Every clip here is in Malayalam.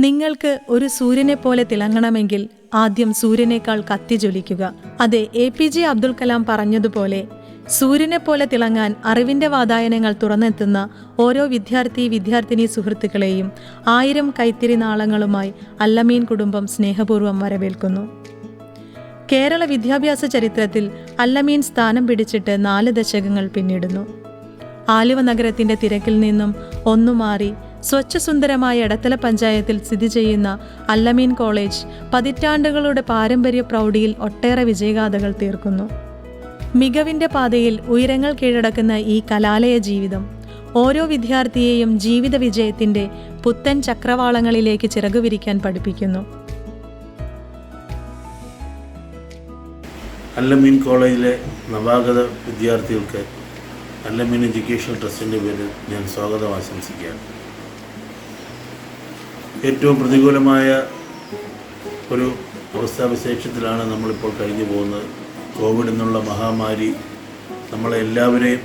നിങ്ങൾക്ക് ഒരു സൂര്യനെ പോലെ തിളങ്ങണമെങ്കിൽ ആദ്യം സൂര്യനേക്കാൾ കത്തിജ്വലിക്കുക. അതെ, APJ അബ്ദുൽ കലാം പറഞ്ഞതുപോലെ സൂര്യനെ പോലെ തിളങ്ങാൻ അറിവിന്റെ വാതായനങ്ങൾ തുറന്നെത്തുന്ന ഓരോ വിദ്യാർത്ഥിനി സുഹൃത്തുക്കളെയും 1000 കൈത്തിരി നാളങ്ങളുമായി അല്ലമീൻ കുടുംബം സ്നേഹപൂർവ്വം വരവേൽക്കുന്നു. കേരള വിദ്യാഭ്യാസ ചരിത്രത്തിൽ അല്ലമീൻ സ്ഥാനം പിടിച്ചിട്ട് 4 ദശകങ്ങൾ പിന്നിടുന്നു. ആലുവ നഗരത്തിന്റെ തിരക്കിൽ നിന്നും ഒന്നുമാറി സ്വച്ഛസുന്ദരമായ എടത്തല പഞ്ചായത്തിൽ സ്ഥിതി ചെയ്യുന്ന അല്ലമീൻ കോളേജ് പതിറ്റാണ്ടുകളുടെ പാരമ്പര്യ പ്രൗഢിയിൽ ഒട്ടേറെ വിജയഗാഥകൾ തീർക്കുന്നു. മികവിന്റെ പാതയിൽ ഉയരങ്ങൾ കീഴടക്കുന്ന ഈ കലാലയ ജീവിതം ഓരോ വിദ്യാർത്ഥിയെയും ജീവിത വിജയത്തിന്റെ പുത്തൻ ചക്രവാളങ്ങളിലേക്ക് ചിറകുവിരിക്കാൻ പഠിപ്പിക്കുന്നു. അല്ലമീൻ കോളേജിലെ നവാഗത വിദ്യാർത്ഥികൾക്ക് അല്ലമീൻ എഡ്യൂക്കേഷൻ ട്രസ്റ്റിൻ്റെ പേരിൽ ഞാൻ സ്വാഗതം ആശംസിക്കുകയാണ്. ഏറ്റവും പ്രതികൂലമായ ഒരു അവസ്ഥാവിശേഷത്തിലാണ് നമ്മളിപ്പോൾ കഴിഞ്ഞു പോകുന്നത്. കോവിഡ് എന്നുള്ള മഹാമാരി നമ്മളെ എല്ലാവരെയും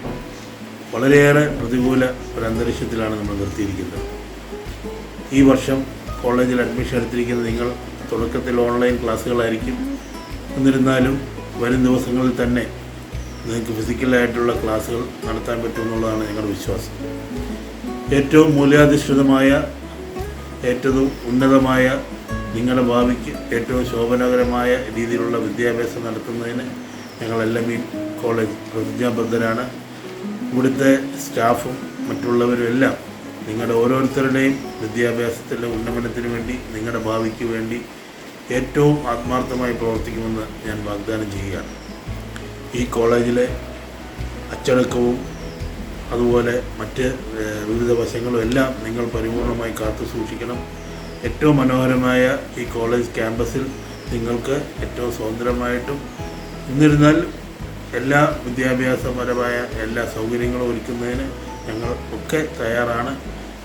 വളരെയേറെ പ്രതികൂല ഒരു അന്തരീക്ഷത്തിലാണ് നമ്മൾ നിർത്തിയിരിക്കുന്നത്. ഈ വർഷം കോളേജിൽ അഡ്മിഷൻ എടുത്തിരിക്കുന്ന നിങ്ങൾ തുടക്കത്തിൽ ഓൺലൈൻ ക്ലാസ്സുകളായിരിക്കും. എന്നിരുന്നാലും വരും ദിവസങ്ങളിൽ തന്നെ നിങ്ങൾക്ക് ഫിസിക്കലായിട്ടുള്ള ക്ലാസ്സുകൾ നടത്താൻ പറ്റുമെന്നുള്ളതാണ് ഞങ്ങളുടെ വിശ്വാസം. ഏറ്റവും മൂല്യാധിഷ്ഠിതമായ ഏറ്റവും ഉന്നതമായ നിങ്ങളുടെ ഭാവിക്ക് ഏറ്റവും ശോഭനകരമായ രീതിയിലുള്ള വിദ്യാഭ്യാസം നടത്തുന്നതിന് ഞങ്ങൾ അല്ലമീൻ കോളേജ് പ്രതിജ്ഞാബദ്ധരാണ്. ഇവിടുത്തെ സ്റ്റാഫും മറ്റുള്ളവരും എല്ലാം നിങ്ങളുടെ ഓരോരുത്തരുടെയും വിദ്യാഭ്യാസത്തിൻ്റെ ഉന്നമനത്തിന് വേണ്ടി, നിങ്ങളുടെ ഭാവിക്ക് വേണ്ടി ഏറ്റവും ആത്മാർത്ഥമായി പ്രവർത്തിക്കുമെന്ന് ഞാൻ വാഗ്ദാനം ചെയ്യുകയാണ്. ഈ കോളേജിലെ അച്ചടക്കവും അതുപോലെ മറ്റ് വിവിധ വശങ്ങളും എല്ലാം നിങ്ങൾ പരിപൂർണമായി കാത്തു സൂക്ഷിക്കണം. ഏറ്റവും മനോഹരമായ ഈ കോളേജ് ക്യാമ്പസിൽ നിങ്ങൾക്ക് ഏറ്റവും സ്വതന്ത്രമായിട്ടും എന്നിരുന്നാൽ എല്ലാ വിദ്യാഭ്യാസപരമായ എല്ലാ സൗകര്യങ്ങളും ഒരുക്കുന്നതിന് ഞങ്ങൾ ഒക്കെ തയ്യാറാണ്.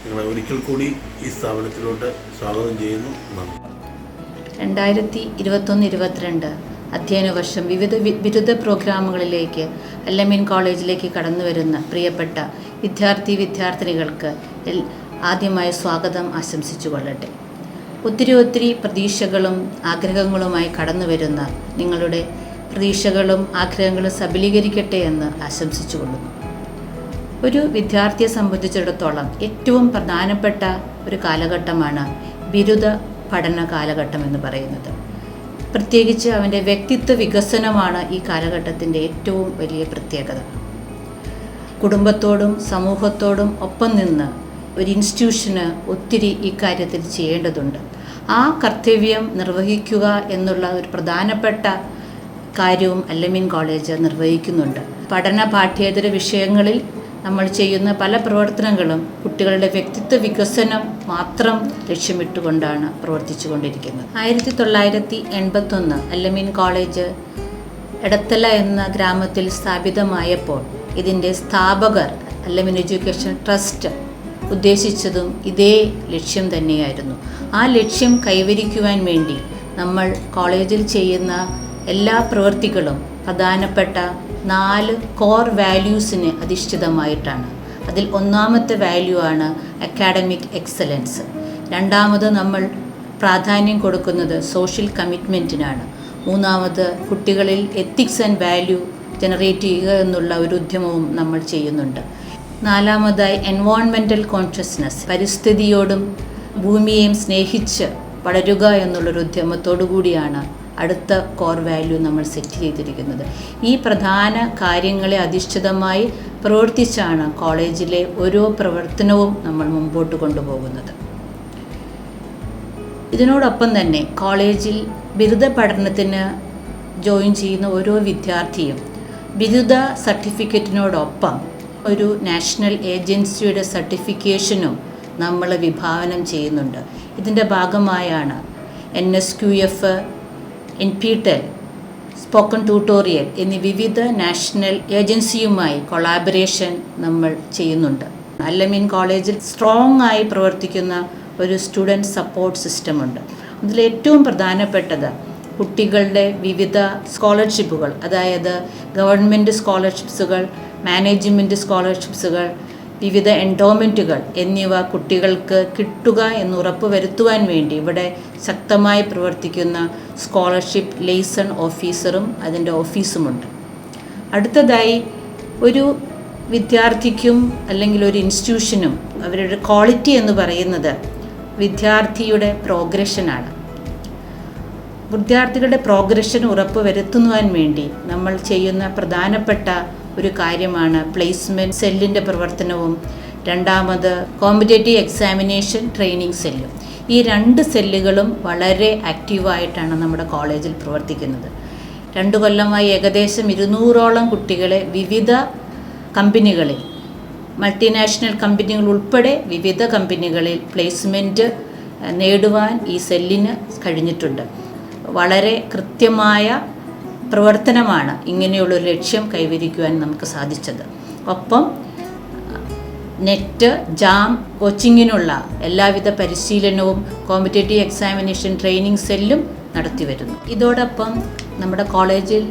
നിങ്ങളെ ഒരിക്കൽ കൂടി ഈ സ്ഥാപനത്തിലോട്ട് സ്വാഗതം ചെയ്യുന്നു. നന്ദി. 2021-22 അധ്യയന വർഷം വിവിധ ബിരുദ പ്രോഗ്രാമുകളിലേക്ക് അല്ലമീൻ കോളേജിലേക്ക് കടന്നു വരുന്ന പ്രിയപ്പെട്ട വിദ്യാർത്ഥിനികൾക്ക് ആദ്യമായി സ്വാഗതം ആശംസിച്ചു കൊള്ളട്ടെ. ഒത്തിരി പ്രതീക്ഷകളും ആഗ്രഹങ്ങളുമായി കടന്നു വരുന്ന നിങ്ങളുടെ പ്രതീക്ഷകളും ആഗ്രഹങ്ങളും സബലീകരിക്കട്ടെ എന്ന് ആശംസിച്ചു കൊള്ളുന്നു. ഒരു വിദ്യാർത്ഥിയെ സംബന്ധിച്ചിടത്തോളം ഏറ്റവും പ്രധാനപ്പെട്ട ഒരു കാലഘട്ടമാണ് ബിരുദ പഠന കാലഘട്ടം എന്ന് പറയുന്നത്. പ്രത്യേകിച്ച് അവൻ്റെ വ്യക്തിത്വ വികസനമാണ് ഈ കാലഘട്ടത്തിൻ്റെ ഏറ്റവും വലിയ പ്രത്യേകത. കുടുംബത്തോടും സമൂഹത്തോടും ഒപ്പം നിന്ന് ഒരു ഇൻസ്റ്റിറ്റ്യൂഷന് ഒത്തിരി ഈ കാര്യത്തിൽ ചെയ്യേണ്ടതുണ്ട്. ആ കർത്തവ്യം നിർവഹിക്കുക എന്നുള്ള ഒരു പ്രധാനപ്പെട്ട കാര്യവും അല്ലമീൻ കോളേജ് നിർവഹിക്കുന്നുണ്ട്. പഠന പാഠ്യേതര വിഷയങ്ങളിൽ നമ്മൾ ചെയ്യുന്ന പല പ്രവർത്തനങ്ങളും കുട്ടികളുടെ വ്യക്തിത്വ വികസനം മാത്രം ലക്ഷ്യമിട്ടുകൊണ്ടാണ് പ്രവർത്തിച്ചു കൊണ്ടിരിക്കുന്നത്. 1981 അല്ലമീൻ കോളേജ് എടത്തല എന്ന ഗ്രാമത്തിൽ സ്ഥാപിതമായപ്പോൾ ഇതിൻ്റെ സ്ഥാപകർ അല്ലമീൻ എഡ്യൂക്കേഷൻ ട്രസ്റ്റ് ഉദ്ദേശിച്ചതും ഇതേ ലക്ഷ്യം തന്നെയായിരുന്നു. ആ ലക്ഷ്യം കൈവരിക്കുവാൻ വേണ്ടി നമ്മൾ കോളേജിൽ ചെയ്യുന്ന എല്ലാ പ്രവൃത്തികളും പ്രധാനപ്പെട്ട 4 കോർ വാല്യൂസിന് അധിഷ്ഠിതമായിട്ടാണ്. അതിൽ ഒന്നാമത്തെ വാല്യൂ ആണ് അക്കാഡമിക് എക്സലൻസ്. രണ്ടാമത് നമ്മൾ പ്രാധാന്യം കൊടുക്കുന്നത് സോഷ്യൽ കമ്മിറ്റ്മെൻറ്റിനാണ്. മൂന്നാമത് കുട്ടികളിൽ എത്തിക്സ് ആൻഡ് വാല്യൂ ജനറേറ്റ് ചെയ്യുക എന്നുള്ള ഒരു ഉദ്യമവും നമ്മൾ ചെയ്യുന്നുണ്ട്. നാലാമതായി എൻവോൺമെൻറ്റൽ കോൺഷ്യസ്നസ്, പരിസ്ഥിതിയോടും ഭൂമിയെയും സ്നേഹിച്ച് വളരുക എന്നുള്ളൊരു ഉദ്യമത്തോടു കൂടിയാണ് അടുത്ത കോർ വാല്യൂ നമ്മൾ സെറ്റ് ചെയ്തിരിക്കുന്നത്. ഈ പ്രധാന കാര്യങ്ങളെ അധിഷ്ഠിതമായി പ്രവർത്തിച്ചാണ് കോളേജിലെ ഓരോ പ്രവർത്തനവും നമ്മൾ മുമ്പോട്ട് കൊണ്ടുപോകുന്നത്. ഇതിനോടൊപ്പം തന്നെ കോളേജിൽ ബിരുദ പഠനത്തിന് ജോയിൻ ചെയ്യുന്ന ഓരോ വിദ്യാർത്ഥിയും ബിരുദ സർട്ടിഫിക്കറ്റിനോടൊപ്പം ഒരു നാഷണൽ ഏജൻസിയുടെ സർട്ടിഫിക്കേഷനും നമ്മൾ വിഭാവനം ചെയ്യുന്നുണ്ട്. ഇതിൻ്റെ ഭാഗമായാണ് NSQF, NPTEL, സ്പോക്കൺ ട്യൂട്ടോറിയൽ എന്നീ വിവിധ നാഷണൽ ഏജൻസിയുമായി കൊളാബറേഷൻ നമ്മൾ ചെയ്യുന്നുണ്ട്. അല്ലമീൻ കോളേജിൽ സ്ട്രോങ് ആയി പ്രവർത്തിക്കുന്ന ഒരു സ്റ്റുഡൻറ് സപ്പോർട്ട് സിസ്റ്റമുണ്ട്. അതിലേറ്റവും പ്രധാനപ്പെട്ടത് കുട്ടികളുടെ വിവിധ സ്കോളർഷിപ്പുകൾ, അതായത് ഗവൺമെൻറ് സ്കോളർഷിപ്സുകൾ, മാനേജ്മെൻറ്റ് സ്കോളർഷിപ്സുകൾ, വിവിധ എൻഡോമെൻറ്റുകൾ എന്നിവ കുട്ടികൾക്ക് കിട്ടുക എന്ന് ഉറപ്പ് വരുത്തുവാൻ വേണ്ടി ഇവിടെ ശക്തമായി പ്രവർത്തിക്കുന്ന സ്കോളർഷിപ്പ് ലെയ്സൺ ഓഫീസറും അതിൻ്റെ ഓഫീസുമുണ്ട്. അടുത്തതായി ഒരു വിദ്യാർത്ഥിക്കും അല്ലെങ്കിൽ ഒരു ഇൻസ്റ്റിറ്റ്യൂഷനും അവരുടെ ക്വാളിറ്റി എന്ന് പറയുന്നത് വിദ്യാർത്ഥിയുടെ പ്രോഗ്രഷനാണ്. വിദ്യാർത്ഥികളുടെ പ്രോഗ്രഷൻ ഉറപ്പ് വരുത്തുവാൻ വേണ്ടി നമ്മൾ ചെയ്യുന്ന പ്രധാനപ്പെട്ട ഒരു കാര്യമാണ് പ്ലേസ്മെൻറ്റ് സെല്ലിൻ്റെ പ്രവർത്തനവും രണ്ടാമത് കോമ്പറ്റേറ്റീവ് എക്സാമിനേഷൻ ട്രെയിനിങ് സെല്ലും. ഈ 2 സെല്ലുകളും വളരെ ആക്റ്റീവായിട്ടാണ് നമ്മുടെ കോളേജിൽ പ്രവർത്തിക്കുന്നത്. 2 കൊല്ലമായി ഏകദേശം 200ഓളം കുട്ടികളെ വിവിധ കമ്പനികളിൽ, മൾട്ടിനാഷണൽ കമ്പനികൾ ഉൾപ്പെടെ വിവിധ കമ്പനികളിൽ പ്ലേസ്മെൻറ്റ് നേടുവാൻ ഈ സെല്ലിന് കഴിഞ്ഞിട്ടുണ്ട്. വളരെ കൃത്യമായ പ്രവർത്തനമാണ് ഇങ്ങനെയുള്ളൊരു ലക്ഷ്യം കൈവരിക്കുവാൻ നമുക്ക് സാധിച്ചത്. ഒപ്പം നെറ്റ്, ജാം കോച്ചിങ്ങിനുള്ള എല്ലാവിധ പരിശീലനവും കോമ്പറ്റേറ്റീവ് എക്സാമിനേഷൻ ട്രെയിനിങ് സെല്ലും നടത്തിവരുന്നു. ഇതോടൊപ്പം നമ്മുടെ കോളേജിൽ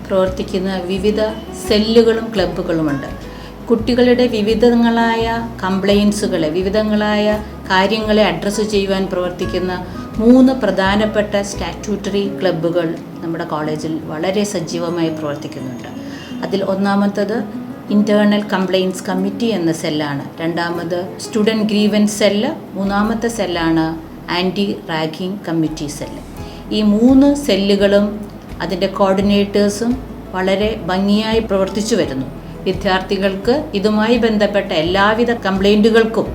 പ്രവർത്തിക്കുന്ന വിവിധ സെല്ലുകളും ക്ലബ്ബുകളുമുണ്ട്. കുട്ടികളുടെ വിവിധങ്ങളായ കംപ്ലയിൻസുകളെ, വിവിധങ്ങളായ കാര്യങ്ങളെ അഡ്രസ്സ് ചെയ്യുവാൻ പ്രവർത്തിക്കുന്ന 3 പ്രധാനപ്പെട്ട സ്റ്റാറ്റ്യൂട്ടറി ക്ലബ്ബുകൾ നമ്മുടെ കോളേജിൽ വളരെ സജീവമായി പ്രവർത്തിക്കുന്നുണ്ട്. അതിൽ ഒന്നാമത്തത് ഇൻറ്റേർണൽ കംപ്ലയിൻസ് കമ്മിറ്റി എന്ന സെല്ലാണ്. രണ്ടാമത് സ്റ്റുഡൻറ്റ് ഗ്രീവൻസ് സെല്ല്. മൂന്നാമത്തെ സെല്ലാണ് ആൻറ്റി റാഗിംഗ് കമ്മിറ്റി സെല്ല്. ഈ 3 സെല്ലുകളും അതിൻ്റെ കോർഡിനേറ്റേഴ്സും വളരെ ഭംഗിയായി പ്രവർത്തിച്ചു വരുന്നു. വിദ്യാർത്ഥികൾക്ക് ഇതുമായി ബന്ധപ്പെട്ട എല്ലാവിധ കംപ്ലയിൻറ്റുകൾക്കും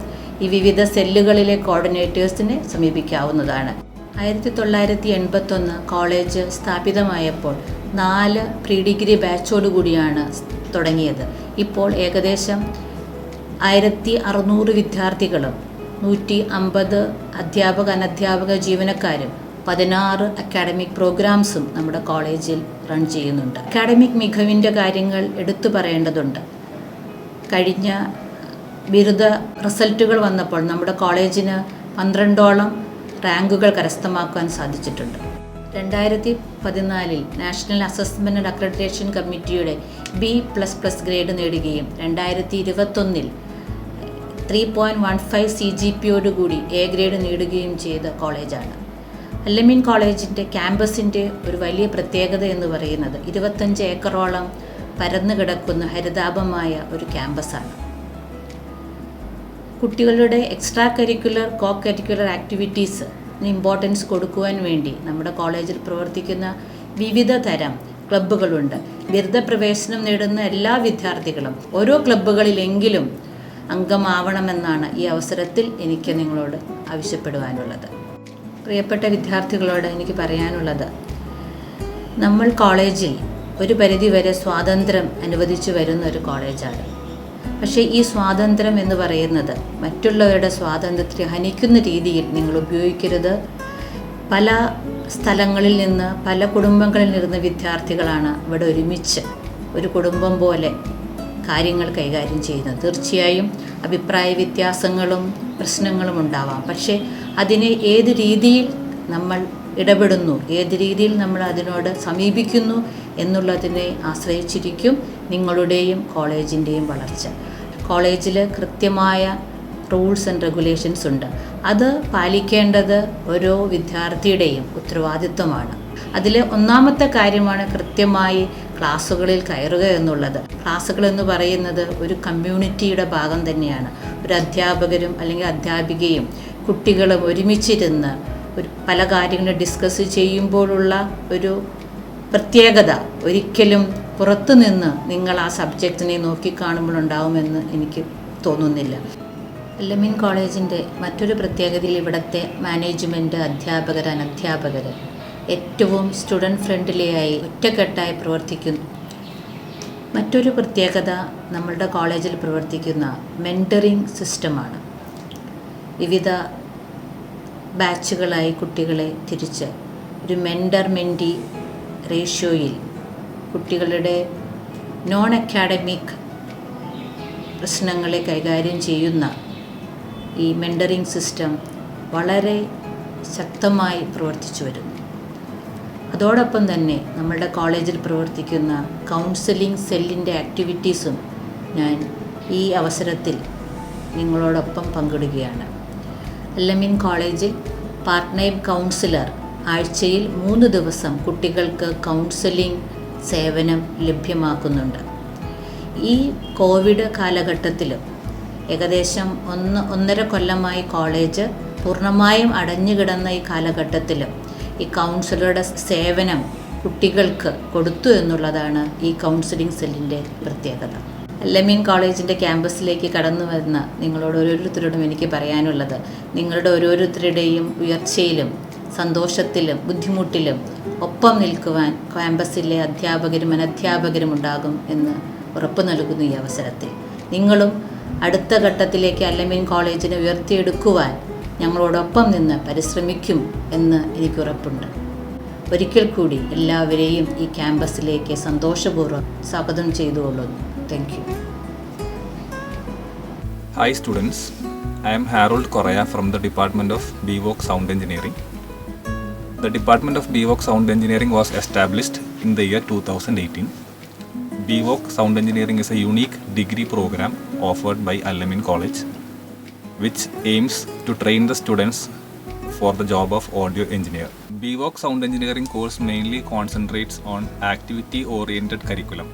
ഈ വിവിധ സെല്ലുകളിലെ കോർഡിനേറ്റേഴ്സിനെ സമീപിക്കാവുന്നതാണ്. 1981 കോളേജ് സ്ഥാപിതമായപ്പോൾ 4 പ്രീ ഡിഗ്രി ബാച്ചോടുകൂടിയാണ് തുടങ്ങിയത്. ഇപ്പോൾ ഏകദേശം 1600 വിദ്യാർത്ഥികളും 150 അധ്യാപക അനധ്യാപക ജീവനക്കാരും 16 അക്കാഡമിക് പ്രോഗ്രാംസും നമ്മുടെ കോളേജിൽ റൺ ചെയ്യുന്നുണ്ട്. അക്കാഡമിക് മികവിൻ്റെ കാര്യങ്ങൾ എടുത്തു പറയേണ്ടതുണ്ട്. കഴിഞ്ഞ ബിരുദ റിസൾട്ടുകൾ വന്നപ്പോൾ നമ്മുടെ കോളേജിന് 12ഓളം റാങ്കുകൾ കരസ്ഥമാക്കുവാൻ സാധിച്ചിട്ടുണ്ട്. 2014 നാഷണൽ അസസ്മെൻറ്റ് ആൻഡ് അക്രഡിറ്റേഷൻ കമ്മിറ്റിയുടെ B++ ഗ്രേഡ് നേടുകയും 2021 3.15 CGPയോടുകൂടി A ഗ്രേഡ് നേടുകയും ചെയ്ത കോളേജാണ്. അൽ-അമീൻ കോളേജിൻ്റെ ക്യാമ്പസിൻ്റെ ഒരു വലിയ പ്രത്യേകത എന്ന് പറയുന്നത് 25 ഏക്കറോളം പരന്നു കിടക്കുന്ന ഹരിതാപമായ ഒരു ക്യാമ്പസാണ്. കുട്ടികളുടെ extra curricular co curricular activities importance കൊടുക്കുവാൻ വേണ്ടി നമ്മുടെ കോളേജിൽ പ്രവർത്തിക്കുന്ന വിവിധ തരം ക്ലബ്ബുകളുണ്ട്. ബിരുദ പ്രവേശനം നേടുന്ന എല്ലാ വിദ്യാർത്ഥികളും ഓരോ ക്ലബ്ബുകളിലെങ്കിലും അംഗമാവണമെന്നാണ് ഈ അവസരത്തിൽ എനിക്ക് നിങ്ങളോട് ആവശ്യപ്പെടുവാനുള്ളത്. പ്രിയപ്പെട്ട വിദ്യാർത്ഥികളോട് എനിക്ക് പറയാനുള്ളത്, നമ്മൾ കോളേജിൽ ഒരു പരിധിവരെ സ്വാതന്ത്ര്യം അനുവദിച്ചു വരുന്ന ഒരു കോളേജാണ്. പക്ഷേ ഈ സ്വാതന്ത്ര്യം എന്ന് പറയുന്നത് മറ്റുള്ളവരുടെ സ്വാതന്ത്ര്യത്തെ ഹനിക്കുന്ന രീതിയിൽ നിങ്ങൾ ഉപയോഗിക്കരുത്. പല സ്ഥലങ്ങളിൽ നിന്ന്, പല കുടുംബങ്ങളിൽ നിന്ന് വിദ്യാർത്ഥികളാണ് ഇവിടെ ഒരുമിച്ച് ഒരു കുടുംബം പോലെ കാര്യങ്ങൾ കൈകാര്യം ചെയ്യുന്നത്. തീർച്ചയായും അഭിപ്രായ വ്യത്യാസങ്ങളും പ്രശ്നങ്ങളും ഉണ്ടാവാം. പക്ഷേ അതിനെ ഏത് രീതിയിൽ നമ്മൾ ഇടപെടുന്നു, ഏത് രീതിയിൽ നമ്മൾ അതിനോട് സമീപിക്കുന്നു എന്നുള്ളതിനെ ആശ്രയിച്ചിരിക്കും നിങ്ങളുടെയും കോളേജിൻ്റെയും വളർച്ച. കോളേജിൽ കൃത്യമായ റൂൾസ് ആൻഡ് റെഗുലേഷൻസ് ഉണ്ട്. അത് പാലിക്കേണ്ടത് ഓരോ വിദ്യാർത്ഥിയുടെയും ഉത്തരവാദിത്വമാണ്. അതിലെ ഒന്നാമത്തെ കാര്യമാണ് കൃത്യമായി ക്ലാസ്സുകളിൽ കയറുക എന്നുള്ളത്. ക്ലാസ്സുകൾ എന്ന് പറയുന്നത് ഒരു കമ്മ്യൂണിറ്റിയുടെ ഭാഗം തന്നെയാണ്. ഒരു അധ്യാപകരും അല്ലെങ്കിൽ അധ്യാപികയും കുട്ടികളും ഒരുമിച്ചിരുന്ന് പല കാര്യങ്ങളും ഡിസ്കസ് ചെയ്യുമ്പോഴുള്ള ഒരു പ്രത്യേകത ഒരിക്കലും പുറത്തുനിന്ന് നിങ്ങൾ ആ സബ്ജക്റ്റിനെ നോക്കിക്കാണുമ്പോഴുണ്ടാവുമെന്ന് എനിക്ക് തോന്നുന്നില്ല. അൽ-അമീൻ കോളേജിൻ്റെ മറ്റൊരു പ്രത്യേകതയിൽ ഇവിടുത്തെ മാനേജ്മെൻറ്റ്, അധ്യാപകർ, അനധ്യാപകർ ഏറ്റവും സ്റ്റുഡൻറ്റ് ഫ്രണ്ട്ലിയായി ഒറ്റക്കെട്ടായി പ്രവർത്തിക്കുന്നു. മറ്റൊരു പ്രത്യേകത നമ്മളുടെ കോളേജിൽ പ്രവർത്തിക്കുന്ന മെൻറ്ററിങ് സിസ്റ്റമാണ്. വിവിധ ബാച്ചുകളായി കുട്ടികളെ തിരിച്ച് ഒരു മെൻറ്റർ മെൻറ്റി റേഷ്യോയിൽ കുട്ടികളുടെ നോൺ അക്കാഡമിക് പ്രശ്നങ്ങളെ കൈകാര്യം ചെയ്യുന്ന ഈ മെൻറ്ററിങ് സിസ്റ്റം വളരെ ശക്തമായി പ്രവർത്തിച്ചു വരുന്നു. അതോടൊപ്പം തന്നെ നമ്മളുടെ കോളേജിൽ പ്രവർത്തിക്കുന്ന കൗൺസിലിംഗ് സെല്ലിൻ്റെ ആക്ടിവിറ്റീസും ഞാൻ ഈ അവസരത്തിൽ നിങ്ങളോടൊപ്പം പങ്കിടുകയാണ്. അല്ലമീൻ കോളേജിൽ പാർട്ട് ടൈം കൗൺസിലർ ആഴ്ചയിൽ 3 ദിവസം കുട്ടികൾക്ക് കൗൺസിലിംഗ് സേവനം ലഭ്യമാക്കുന്നുണ്ട്. ഈ കോവിഡ് കാലഘട്ടത്തിലും ഏകദേശം 1.5 കൊല്ലമായി കോളേജ് പൂർണ്ണമായും അടഞ്ഞുകിടന്ന ഈ കാലഘട്ടത്തിലും ഈ കൗൺസിലറുടെ സേവനം കുട്ടികൾക്ക് കൊടുത്തു എന്നുള്ളതാണ് ഈ കൗൺസിലിംഗ് സെല്ലിൻ്റെ പ്രത്യേകത. അല്ലമീൻ കോളേജിൻ്റെ ക്യാമ്പസിലേക്ക് കടന്നു വരുന്ന നിങ്ങളോട് ഓരോരുത്തരോടും എനിക്ക് പറയാനുള്ളത്, നിങ്ങളുടെ ഓരോരുത്തരുടെയും ഉയർച്ചയിലും സന്തോഷത്തിലും ബുദ്ധിമുട്ടിലും ഒപ്പം നിൽക്കുവാൻ ക്യാമ്പസിലെ അധ്യാപകരും അനധ്യാപകരും ഉണ്ടാകും എന്ന് ഉറപ്പു നൽകുന്നു. ഈ അവസരത്തിൽ നിങ്ങളും അടുത്ത ഘട്ടത്തിലേക്ക് അല്ലമീൻ കോളേജിനെ ഉയർത്തിയെടുക്കുവാൻ ഞങ്ങളോടൊപ്പം നിന്ന് പരിശ്രമിക്കും എന്ന് എനിക്ക് ഉറപ്പുണ്ട്. ഒരിക്കൽ കൂടി എല്ലാവരെയും ഈ ക്യാമ്പസിലേക്ക് സന്തോഷപൂർവ്വം സ്വാഗതം ചെയ്തുകൊള്ളുന്നു. Thank you. Hi students, I am Harold Correa from the Department of BVOC Sound Engineering. The Department of BVOC Sound Engineering was established in the year 2018. BVOC Sound Engineering is a unique degree program offered by Al-Amin College, which aims to train the students for the job of audio engineer. BVOC Sound Engineering course mainly concentrates on activity-oriented curriculum.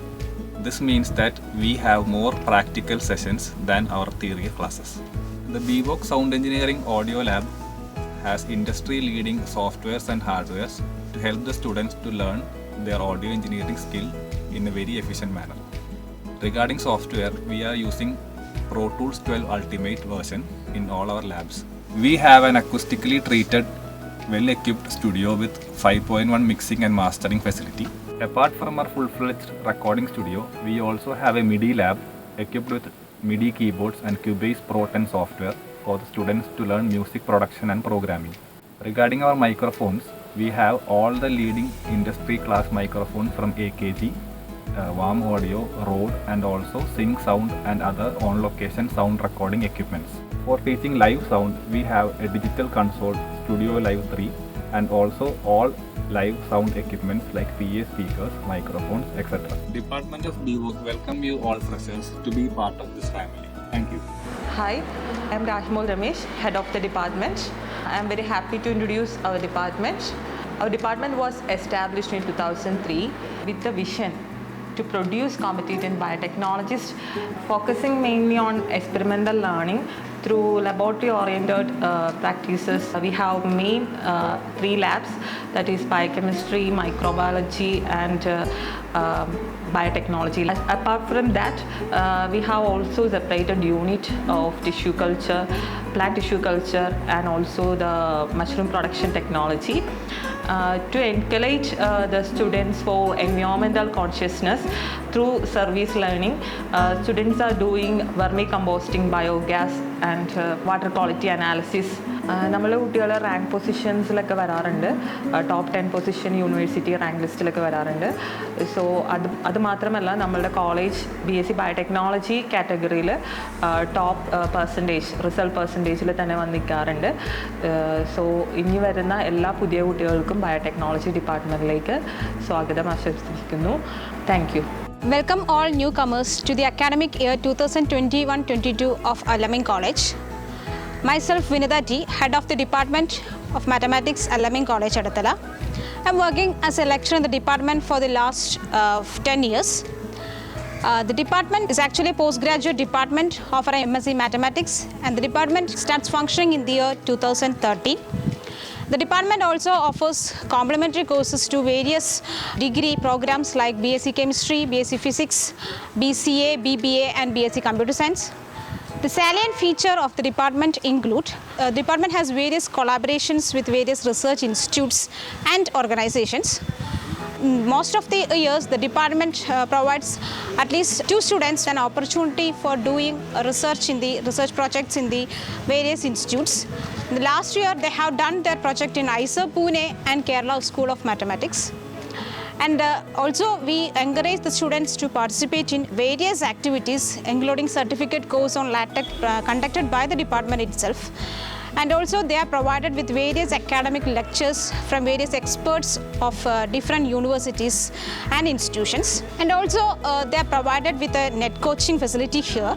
This means that we have more practical sessions than our theory classes. The BVOC Sound Engineering Audio Lab has industry-leading softwares and hardwares to help the students to learn their audio engineering skill in a very efficient manner. Regarding software, we are using Pro Tools 12 Ultimate version in all our labs. We have an acoustically treated, well-equipped studio with 5.1 mixing and mastering facility. Apart from our full-fledged recording studio, we also have a MIDI lab equipped with MIDI keyboards and Cubase Pro 10 software for the students to learn music production and programming. Regarding our microphones, we have all the leading industry class microphones from AKG, Warm Audio, Rode, and also Sync Sound and other on-location sound recording equipments. For teaching live sound, we have a digital console, Studio Live 3, and also all live sound equipments like PA speakers, microphones, etc. Department of BVOC welcome you all freshers to be part of this family. Thank you. Hi, I am Rajmol Ramesh, head of the department. I am very happy to introduce our department. Our department was established in 2003 with the vision to produce competent biotechnologists, focusing mainly on experimental learning through laboratory-oriented practices. We have main 3 labs, that is biochemistry, microbiology, and biotechnology. Apart from that, we have also separated unit of tissue culture, plant tissue culture, and also the mushroom production technology. To encourage the students for environmental consciousness through service learning, students are doing vermicomposting, biogas, and water quality analysis. നമ്മളെ കുട്ടികൾ റാങ്ക് പൊസിഷൻസിലൊക്കെ വരാറുണ്ട്, ടോപ്പ് 10 പൊസിഷൻ യൂണിവേഴ്സിറ്റി റാങ്ക് ലിസ്റ്റിലൊക്കെ വരാറുണ്ട്. സോ അത് മാത്രമല്ല നമ്മളുടെ കോളേജ് BSc ബയോടെക്നോളജി കാറ്റഗറിയിൽ ടോപ്പ് റിസൾട്ട് പെർസെൻറ്റേജിൽ തന്നെ വന്നിരിക്കാറുണ്ട്. സോ ഇനി വരുന്ന എല്ലാ പുതിയ കുട്ടികൾക്കും ബയോടെക്നോളജി ഡിപ്പാർട്ട്മെൻറ്റിലേക്ക് സ്വാഗതം ആശംസിക്കുന്നു. Thank you. Welcome all newcomers to the academic year 2021-22 of Al-Amin College. Myself Vinitha T, head of the Department of Mathematics, Al-Amin College, Adattala. I'm working as a lecturer in the department for the last 10 years. The department is actually a postgraduate department offering MSc Mathematics, and the department starts functioning in the year 2013. The department also offers complementary courses to various degree programs like BSc Chemistry, BSc Physics, BCA, BBA, and BSc Computer Science. The salient feature of the department include the department has various collaborations with various research institutes and organizations. Most of the years, the department provides at least 2 students an opportunity for doing research in the research projects in the various institutes. In the last year, they have done their project in IISER Pune and Kerala School of Mathematics. And also we encourage the students to participate in various activities, including certificate course on LaTeX conducted by the department itself. And also they are provided with various academic lectures from various experts of different universities and institutions. And also they are provided with a net coaching facility here.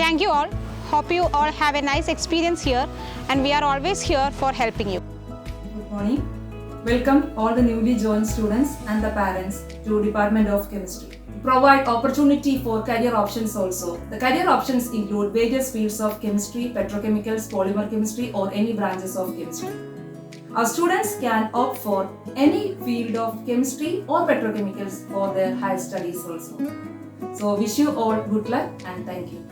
Thank you all. hope you all have a nice experience here, and we are always here for helping you. Good morning. Welcome all the newly joined students and the parents to Department of Chemistry. Provide opportunity for career options also. The career options include various fields of chemistry, petrochemicals, polymer chemistry or any branches of chemistry. Our students can opt for any field of chemistry or petrochemicals for their higher studies also. So wish you all good luck and thank you.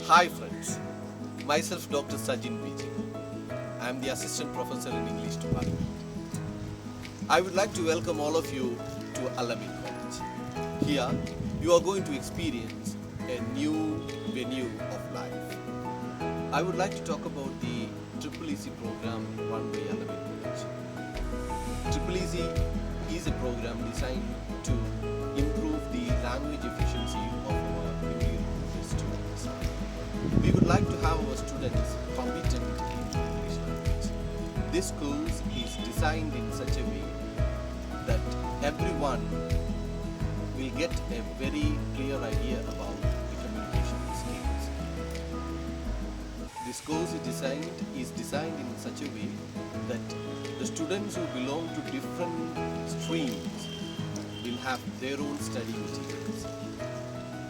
Hi friends, myself Dr. Sajin Vijay. I am the Assistant Professor in English Department. I would like to welcome all of you to Al-Amin College. Here, you are going to experience a new venue of life. I would like to talk about the EEC program run by Al-Amin College. EEC is a program designed to improve the language efficiency of our newly recruited students. We would like to have our students competent in English language. This course is designed in such a way that everyone will get a very clear idea about the communication skills. This course is designed in such a way that the students who belong to different streams will have their own study materials.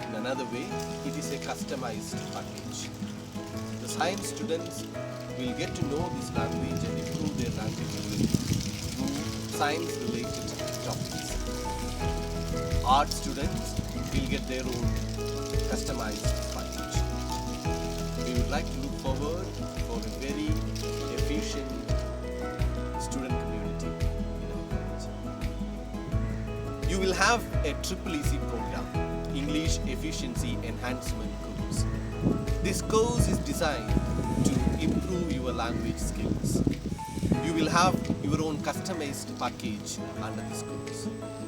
In another way, it is a customized package. The science students will get to know this language and improve their language ability through science-related topics. Art students will get their own customized package. We would like to look forward for a very efficient student community in our college. You will have a EEC program, English Efficiency Enhancement course. This course is designed to improve your language skills. You will have your own customized package under this course.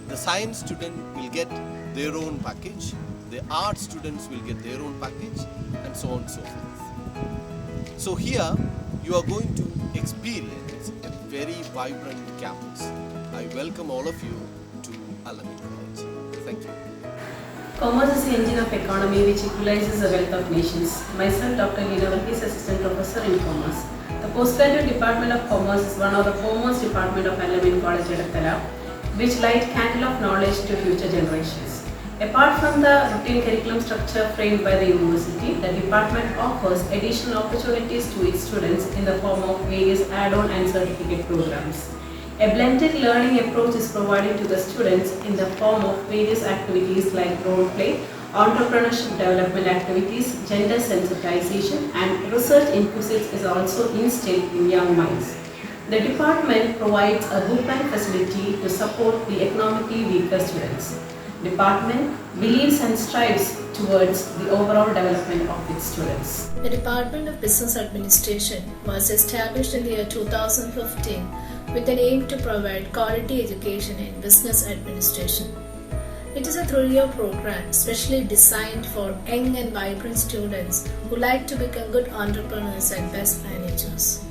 The science student will get their own package, the art students will get their own package, and so on and so forth. So here you are going to experience a very vibrant campus. I welcome all of you to Al-Amin College. Thank you. Commerce is the engine of economy which equalizes the wealth of nations. Myself, Dr. Lina Varghese, Assistant Professor in Commerce. The Postgraduate Department of Commerce is one of the foremost departments of Al-Amin College, Edattala, which light candle of knowledge to future generations. Apart from the routine curriculum structure framed by the university, the department offers additional opportunities to its students in the form of various add-on and certificate programs. A blended learning approach is provided to the students in the form of various activities like role play, entrepreneurship development activities, gender sensitization, and research inquisits is also instilled in young minds. The department provides a book bank facility to support the economically weaker students. Department believes and strives towards the overall development of its students. The Department of Business Administration was established in the year 2015 with an aim to provide quality education in business administration. It is a 3-year program specially designed for young and vibrant students who like to become good entrepreneurs and best managers.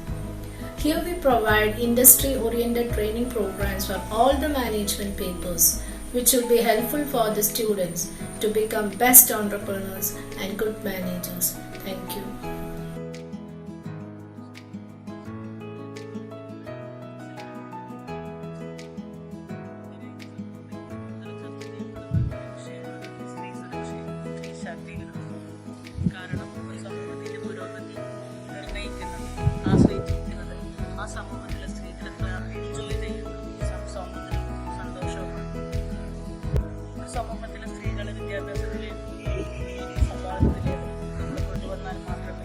Here we provide industry-oriented training programs for all the management papers, which will be helpful for the students to become best entrepreneurs and good managers. Thank you. കാരണം ഒരു സമൂഹത്തിന്റെ പുരോഗതി നിർണ്ണയിക്കുന്നത് ആശ്രയിച്ചിരിക്കുന്നത് ആ സമൂഹത്തിലെ സ്ത്രീകൾ എത്ര എൻജോയ് ചെയ്യുന്നു സന്തോഷവുമാണ്. ഒരു സമൂഹത്തിലെ സ്ത്രീകൾ വിദ്യാഭ്യാസത്തിലേക്ക് സമ്പാദത്തിലേക്ക് കൊണ്ടുവന്നാൽ മാത്രമേ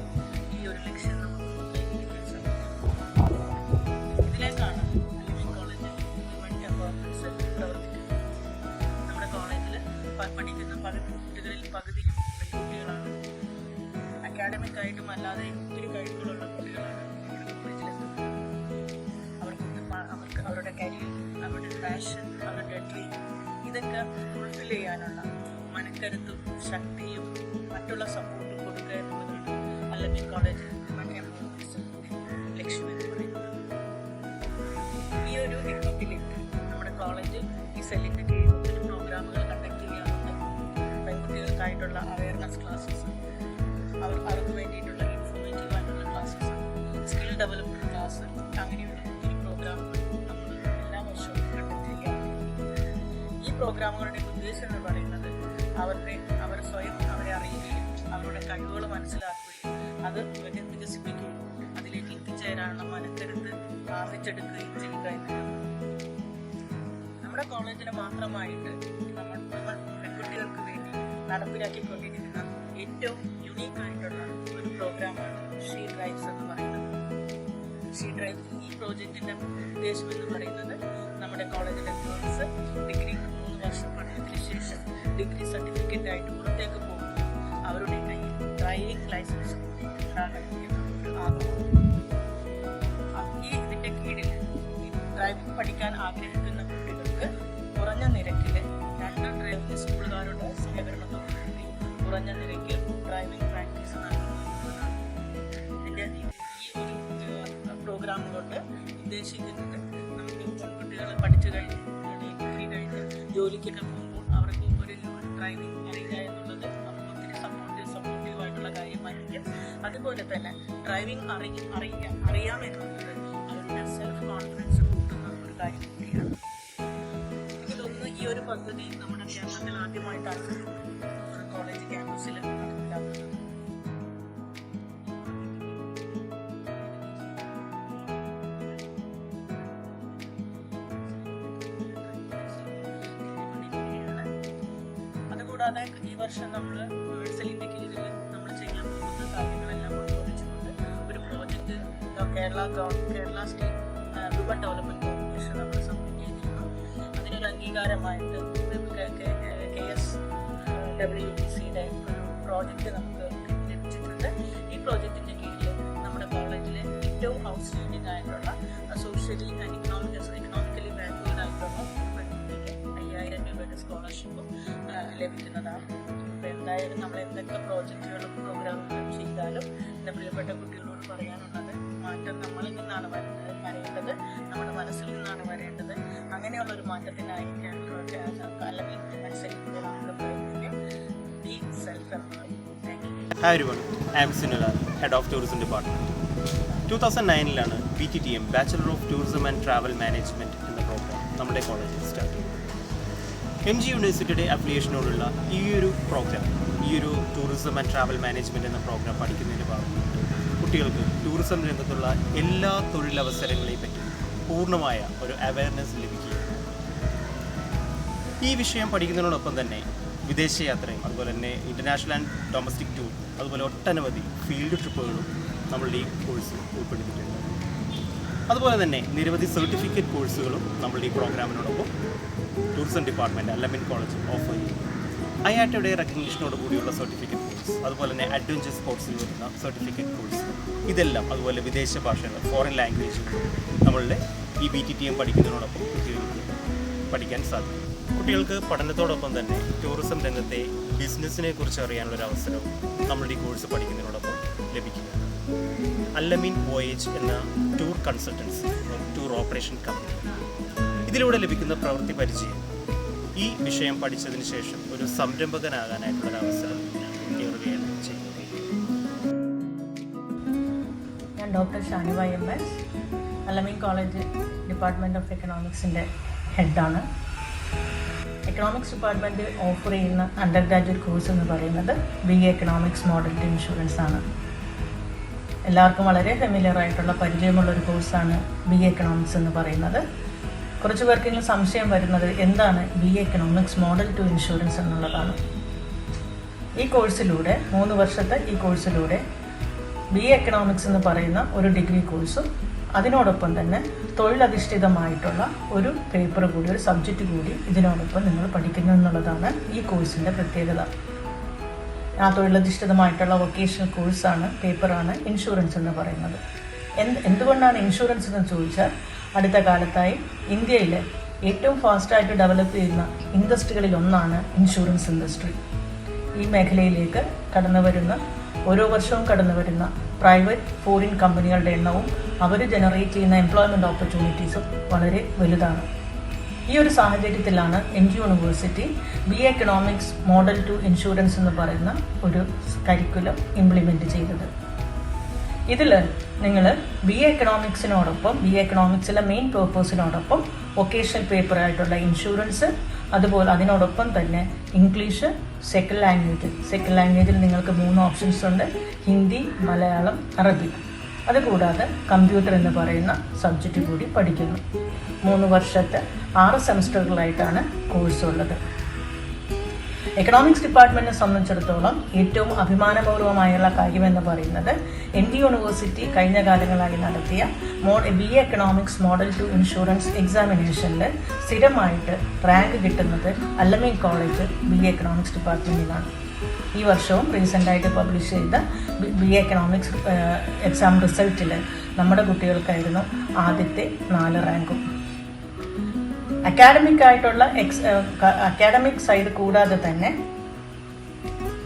ആയിട്ടും അല്ലാതെയും ഒത്തിരി കഴിവുകളുള്ള കുട്ടികളാണ് നമ്മുടെ കോളേജിലെത്തുന്നത്. അവർക്ക് അവരുടെ കരിയർ, അവരുടെ പാഷൻ, അവരുടെ ഡ്രീം ഇതൊക്കെ ഫുൾഫിൽ ചെയ്യാനുള്ള മനക്കരുത്തും ശക്തിയും മറ്റുള്ള സപ്പോർട്ടും കൊടുക്കുക എന്നുള്ളതാണ് അല്ലമീൻ കോളേജ് ലക്ഷ്യം എന്ന് പറയുന്നത്. ഈ ഒരു എക്വിപ്പിലേക്ക് നമ്മുടെ കോളേജ് ഈ സെല്ലിൻ്റെ കീഴിൽ ഒത്തിരി പ്രോഗ്രാമുകൾ കണ്ടക്ട് ചെയ്യാറുണ്ട്. പെൺകുട്ടികൾക്കായിട്ടുള്ള അവയർനെസ് ക്ലാസ്സസ്, അവർക്ക് വേണ്ടിയിട്ടുള്ള ഇൻഫോർമേറ്റീവ് ആയിട്ടുള്ള ക്ലാസ്സസ്, സ്കിൽ ഡെവലപ്മെൻറ്റ് ക്ലാസ്, അങ്ങനെയുള്ള ഒത്തിരി പ്രോഗ്രാമുകൾ നമ്മൾ എല്ലാ വർഷവും കണ്ടക്ട് ചെയ്യാറുണ്ട്. ഈ പ്രോഗ്രാമുകളുടെ ഉദ്ദേശം എന്ന് പറയുന്നത് അവർ സ്വയം അവരെ അറിയുകയും അവരുടെ കഴിവുകൾ മനസ്സിലാക്കുകയും അത് വികസിപ്പിക്കുകയും അതിലേക്ക് എത്തിച്ചേരാനുള്ള മനക്കരുത്ത് ആർജിച്ചെടുക്കുകയും ചെയ്യുക എന്നുള്ളത്. നമ്മുടെ കോളേജിന് മാത്രമായിട്ട് നമ്മൾ പെൺകുട്ടികൾക്ക് വേണ്ടി നടപ്പിലാക്കിക്കൊണ്ടിരിക്കുന്ന ഏറ്റവും യുണീക്കായിട്ടുള്ള ഒരു പ്രോഗ്രാമാണ് ഷീ ഡ്രൈവ്സ് എന്ന് പറയുന്നത്. ഷീ ഡ്രൈവ് ഈ പ്രോജക്റ്റിൻ്റെ ഉദ്ദേശം എന്ന് പറയുന്നത് നമ്മുടെ കോളേജിലെ ഗേൾസ് ഡിഗ്രി 3 വർഷം പഠനത്തിന് ശേഷം ഡിഗ്രി സർട്ടിഫിക്കറ്റ് ആയിട്ട് പുറത്തേക്ക് പോകുമ്പോൾ അവരുടെ കയ്യിൽ ഡ്രൈവിംഗ് ലൈസൻസ് ഉണ്ടാകണം എന്നൊരു ആഗ്രഹം. ഇതിൻ്റെ കീഴിൽ ഡ്രൈവിംഗ് പഠിക്കാൻ ആഗ്രഹിക്കുന്ന കുട്ടികൾക്ക് കുറഞ്ഞ നിരക്കിൽ 2 ഡ്രൈവിംഗ് സ്കൂളുകാരുടെ സഹകരണത്തോടുകൂടി കുറഞ്ഞ നിരക്കിൽ ഡ്രൈവിംഗ് പ്രാക്ടീസ് നൽകുന്നതാണ് ഇതിൻ്റെ ഈ ഒരു പ്രോഗ്രാം കൊണ്ട് ഉദ്ദേശിക്കുന്നത്. നമുക്ക് പെൺകുട്ടികൾ പഠിച്ചു കഴിഞ്ഞ് ഡിഗ്രി കഴിഞ്ഞ് ജോലിക്കൊക്കെ പോകുമ്പോൾ അവർക്ക് ഒരു ഡ്രൈവിംഗ് അറിയുക എന്നുള്ളത് അവർക്ക് ഒത്തിരി സപ്പോർട്ടീവായിട്ടുള്ള കാര്യമായിരിക്കും. അതുപോലെ തന്നെ ഡ്രൈവിംഗ് അറിയാമെന്നുള്ളത് അവരുടെ സെൽഫ് കോൺഫിഡൻസ് കൂട്ടുന്ന ഒരു കാര്യം കൂടിയാണ്. എനിക്ക് തോന്നുന്നു ഈ ഒരു പദ്ധതി നമ്മുടെ കേരളത്തിൽ ആദ്യമായിട്ടാണ് ഒരു കോളേജ് ക്യാമ്പസിൽ നടപ്പിലാക്കുന്നത്. അതുകൂടാതെ ഈ വർഷം നമ്മൾ സെല്ലിൻ്റെ കീഴിൽ നമ്മൾ ചെയ്യാൻ പോകുന്ന കാര്യങ്ങളെല്ലാം ഉൾക്കൊള്ളിച്ചുകൊണ്ട് ഒരു project Kerala state woman development corporation നമ്മൾ സബ്മിറ്റ് ചെയ്തിരുന്നു. അതിനൊരു അംഗീകാരമായിട്ട് KSWDCയുടെ ഒരു പ്രോജക്റ്റ് നമുക്ക് ലഭിച്ചിട്ടുണ്ട്. ഈ പ്രോജക്റ്റിൻ്റെ കീഴിൽ നമ്മുടെ കോളേജിലെ ഏറ്റവും ഔട്ട്സ്റ്റാൻഡിംഗ് ആയിട്ടുള്ള സോഷ്യലി ആൻഡ് ഇക്കണോമിക്കലി ബാക്ക്വേർഡ് ആയിട്ടുള്ള പെൺകുട്ടിക്ക് 5000 രൂപയുടെ സ്കോളർഷിപ്പും ലഭിക്കുന്നതാണ്. അപ്പോൾ എന്തായാലും നമ്മൾ എന്തൊക്കെ പ്രോജക്റ്റുകളും പ്രോഗ്രാമുകളും ചെയ്താലും എൻ്റെ പ്രിയപ്പെട്ട കുട്ടികളോട് പറയാനുള്ളത് മാറ്റം നമ്മളിൽ നിന്നാണ് വരേണ്ടത്, നമ്മുടെ മനസ്സിൽ നിന്നാണ് വരേണ്ടത്. അങ്ങനെയുള്ളൊരു മാറ്റത്തിനായി അല്ലമീൻ സെല്ലിലൂടെ നമ്മൾ പ്രയത്നിക്കും. Be self employed. Thank you. Hi everyone, I am Sunilal, Head of Tourism Department. 2009-ലാണ് BTTM Bachelor of Tourism and Travel Management എന്ന പ്രോഗ്രാം നമ്മുടെ കോളേജിൽ സ്റ്റാർട്ട് ചെയ്തത്. MG യൂണിവേഴ്സിറ്റിയുടെ അഫിലിയേഷനോടുള്ള ഈ ഒരു പ്രോഗ്രാം, ഈ ഒരു ടൂറിസം ആൻഡ് ട്രാവൽ മാനേജ്മെൻറ്റ് എന്ന പ്രോഗ്രാം പഠിക്കുന്നതിന് ഭാഗമായിട്ട് കുട്ടികൾക്ക് ടൂറിസം രംഗത്തുള്ള എല്ലാ തൊഴിലവസരങ്ങളെയും പറ്റി പൂർണ്ണമായ ഒരു അവയർനെസ് ലഭിക്കുകയാണ്. ഈ വിഷയം പഠിക്കുന്നതിനോടൊപ്പം തന്നെ വിദേശയാത്രയും അതുപോലെ തന്നെ ഇൻ്റർനാഷണൽ ആൻഡ് ഡൊമസ്റ്റിക് ടൂർ അതുപോലെ ഒട്ടനവധി ഫീൽഡ് ട്രിപ്പുകളും നമ്മളുടെ ഈ കോഴ്സിൽ ഉൾപ്പെടുത്തിയിട്ടുണ്ട്. അതുപോലെ തന്നെ നിരവധി സർട്ടിഫിക്കറ്റ് കോഴ്സുകളും നമ്മളുടെ ഈ പ്രോഗ്രാമിനോടൊപ്പം tourism department Allameen college offer ചെയ്യും. IATയുടെ റെക്കഗ്നീഷനോട് കൂടിയുള്ള സർട്ടിഫിക്കറ്റ് കോഴ്സ്, അതുപോലെ തന്നെ അഡ്വഞ്ചർ സ്പോർട്സിൽ വരുന്ന സർട്ടിഫിക്കറ്റ് കോഴ്സ്, ഇതെല്ലാം അതുപോലെ വിദേശ ഭാഷകൾ, ഫോറിൻ ലാംഗ്വേജുകൾ നമ്മളുടെ ഈ BTTM പഠിക്കുന്നതിനോടൊപ്പം കുട്ടികൾക്ക് പഠിക്കാൻ സാധിക്കും. കുട്ടികൾക്ക് പഠനത്തോടൊപ്പം തന്നെ ടൂറിസം രംഗത്തെ ബിസിനസ്സിനെ കുറിച്ച് അറിയാനുള്ളൊരു അവസരവും നമ്മളുടെ ഈ കോഴ്സ് പഠിക്കുന്നതിനോടൊപ്പം ലഭിക്കും. അല്ലമീൻ വോയേജ് എന്ന tour consultancy, tour operation company, ഇതിലൂടെ ലഭിക്കുന്ന പ്രവൃത്തി പരിചയം ഈ വിഷയം പഠിച്ചതിന് ശേഷം ഒരു സംരംഭകനാകാനായിട്ടുള്ളൊരു അവസരം ഏറുകയാണ് ചെയ്യുന്നത്. ഞാൻ doctor Shaniva MS, Alameen college department of എക്കണോമിക്സിൻ്റെ ഹെഡാണ്. എക്കണോമിക്സ് ഡിപ്പാർട്ട്മെൻറ്റ് ഓഫർ ചെയ്യുന്ന അണ്ടർ ഗ്രാജുവേറ്റ് കോഴ്സ് എന്ന് പറയുന്നത് BA economics model two insurance ആണ്. എല്ലാവർക്കും വളരെ ഫെമിലിയർ ആയിട്ടുള്ള പരിചയമുള്ളൊരു കോഴ്സാണ് BA എക്കണോമിക്സ് എന്ന് പറയുന്നത്. കുറച്ച് പേർക്കെങ്കിലും സംശയം വരുന്നത് എന്താണ് BA economics model two insurance എന്നുള്ളതാണ്. ഈ കോഴ്സിലൂടെ 3 വർഷത്തെ ഈ കോഴ്സിലൂടെ BA എക്കണോമിക്സ് എന്ന് പറയുന്ന ഒരു ഡിഗ്രി കോഴ്സും അതിനോടൊപ്പം തന്നെ തൊഴിലധിഷ്ഠിതമായിട്ടുള്ള ഒരു പേപ്പർ കൂടി, ഒരു സബ്ജക്റ്റ് കൂടി ഇതിനോടൊപ്പം നിങ്ങൾ പഠിക്കുന്നു എന്നുള്ളതാണ് ഈ കോഴ്സിൻ്റെ പ്രത്യേകത. ആ തൊഴിലധിഷ്ഠിതമായിട്ടുള്ള വൊക്കേഷണൽ കോഴ്സാണ്, പേപ്പറാണ് ഇൻഷുറൻസ് എന്ന് പറയുന്നത്. എന്തുകൊണ്ടാണ് ഇൻഷുറൻസ് എന്ന് ചോദിച്ചാൽ, അടുത്ത കാലത്തായി ഇന്ത്യയിൽ ഏറ്റവും ഫാസ്റ്റായിട്ട് ഡെവലപ്പ് ചെയ്യുന്ന ഇൻഡസ്ട്രികളിൽ ഒന്നാണ് ഇൻഷുറൻസ് ഇൻഡസ്ട്രി. ഈ മേഖലയിലേക്ക് ഓരോ വർഷവും കടന്നു വരുന്ന പ്രൈവറ്റ് ഫോറിൻ കമ്പനികളുടെ എണ്ണവും അവർ ജനറേറ്റ് ചെയ്യുന്ന എംപ്ലോയ്മെൻറ്റ് ഓപ്പർച്യൂണിറ്റീസും വളരെ വലുതാണ്. ഈ ഒരു സാഹചര്യത്തിലാണ് MG university BA economics model two insurance എന്ന് പറയുന്ന ഒരു കരിക്കുലം ഇംപ്ലിമെൻറ്റ് ചെയ്തത്. ഇതിൽ നിങ്ങൾ BA എക്കണോമിക്സിനോടൊപ്പം BA എക്കണോമിക്സിലെ മെയിൻ പേർപ്പസിനോടൊപ്പം വൊക്കേഷണൽ പേപ്പറായിട്ടുള്ള ഇൻഷുറൻസ്, അതുപോലെ അതിനോടൊപ്പം തന്നെ ഇംഗ്ലീഷ്, സെക്കൻഡ് ലാംഗ്വേജിൽ നിങ്ങൾക്ക് 3 ഓപ്ഷൻസ് ഉണ്ട്: ഹിന്ദി, മലയാളം, അറബിക്. അതുകൂടാതെ കമ്പ്യൂട്ടർ എന്ന് പറയുന്ന സബ്ജക്റ്റ് കൂടി പഠിക്കുന്നു. 3 വർഷത്തെ 6 സെമസ്റ്ററുകളായിട്ടാണ് കോഴ്സ് ഉള്ളത്. എക്കണോമിക്സ് ഡിപ്പാർട്ട്മെൻറ്റിനെ സംബന്ധിച്ചിടത്തോളം ഏറ്റവും അഭിമാനപൂർവ്വമായുള്ള കാര്യമെന്ന് പറയുന്നത് MG യൂണിവേഴ്സിറ്റി കഴിഞ്ഞ കാലങ്ങളായി നടത്തിയ BA economics model two insurance എക്സാമിനേഷനിൽ സ്ഥിരമായിട്ട് റാങ്ക് കിട്ടുന്നത് അല്ലമൈൻ കോളേജ് BA എക്കണോമിക്സ് ഡിപ്പാർട്ട്മെൻറ്റിനാണ്. ഈ വർഷവും റീസെൻ്റായിട്ട് പബ്ലിഷ് ചെയ്ത BA എക്കണോമിക്സ് എക്സാം റിസൾട്ടിൽ നമ്മുടെ കുട്ടികൾക്കായിരുന്നു ആദ്യത്തെ 4 റാങ്കും. അക്കാഡമിക് സൈഡ് കൂടാതെ തന്നെ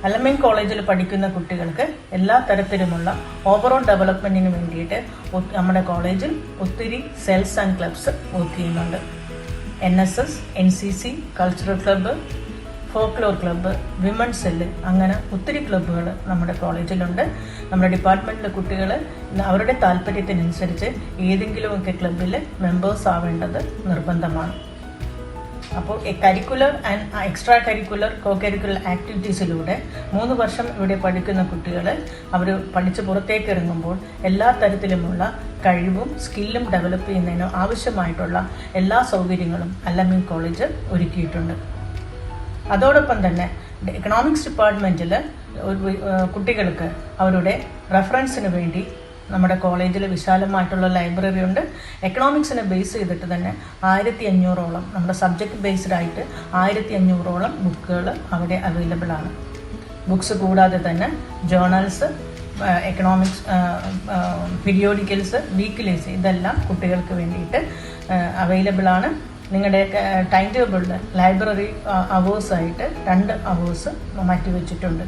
അലമൈൻ കോളേജിൽ പഠിക്കുന്ന കുട്ടികൾക്ക് എല്ലാ തരത്തിലുമുള്ള ഓവറോൾ ഡെവലപ്മെൻറ്റിന് വേണ്ടിയിട്ട് നമ്മുടെ കോളേജിൽ ഒത്തിരി സെൽസ് ആൻഡ് ക്ലബ്സ് വർക്ക് ചെയ്യുന്നുണ്ട്. NSS, NCC, cultural club, folklore club, women cell, അങ്ങനെ ഒത്തിരി ക്ലബ്ബുകൾ നമ്മുടെ കോളേജിലുണ്ട്. നമ്മുടെ ഡിപ്പാർട്ട്മെൻറ്റിലെ കുട്ടികൾ അവരുടെ താല്പര്യത്തിനനുസരിച്ച് ഏതെങ്കിലുമൊക്കെ ക്ലബ്ബിൽ മെമ്പേഴ്സ് ആവേണ്ടത് നിർബന്ധമാണ്. അപ്പോൾ curricular and extra curricular cocurricular ആക്ടിവിറ്റീസിലൂടെ 3 വർഷം ഇവിടെ പഠിക്കുന്ന കുട്ടികൾ അവർ പഠിച്ച് പുറത്തേക്ക് ഇറങ്ങുമ്പോൾ എല്ലാ തരത്തിലുമുള്ള കഴിവും സ്കില്ലും ഡെവലപ്പ് ചെയ്യുന്നതിന് ആവശ്യമായിട്ടുള്ള എല്ലാ സൗകര്യങ്ങളും അല്ലമൈൻ കോളേജ് ഒരുക്കിയിട്ടുണ്ട്. അതോടൊപ്പം തന്നെ എക്കണോമിക്സ് ഡിപ്പാർട്ട്മെൻറ്റിൽ കുട്ടികൾക്ക് അവരുടെ റെഫറൻസിന് വേണ്ടി നമ്മുടെ കോളേജിൽ വിശാലമായിട്ടുള്ള ലൈബ്രറി ഉണ്ട്. എക്കണോമിക്സിനെ ബേസ് ചെയ്തിട്ട് തന്നെ 1500ഓളം, നമ്മുടെ സബ്ജക്റ്റ് ബേസ്ഡ് ആയിട്ട് 1500ഓളം ബുക്കുകൾ അവിടെ അവൈലബിൾ ആണ്. ബുക്സ് കൂടാതെ തന്നെ ജേർണൽസ്, എക്കണോമിക്സ് പീരിയോഡിക്കൽസ്, വീക്ക്ലീസ്, ഇതെല്ലാം കുട്ടികൾക്ക് വേണ്ടിയിട്ട് അവൈലബിൾ ആണ്. നിങ്ങളുടെ ടൈം ടേബിളിൽ ലൈബ്രറി അവേഴ്സായിട്ട് 2 അവേഴ്സ് മാറ്റിവെച്ചിട്ടുണ്ട്.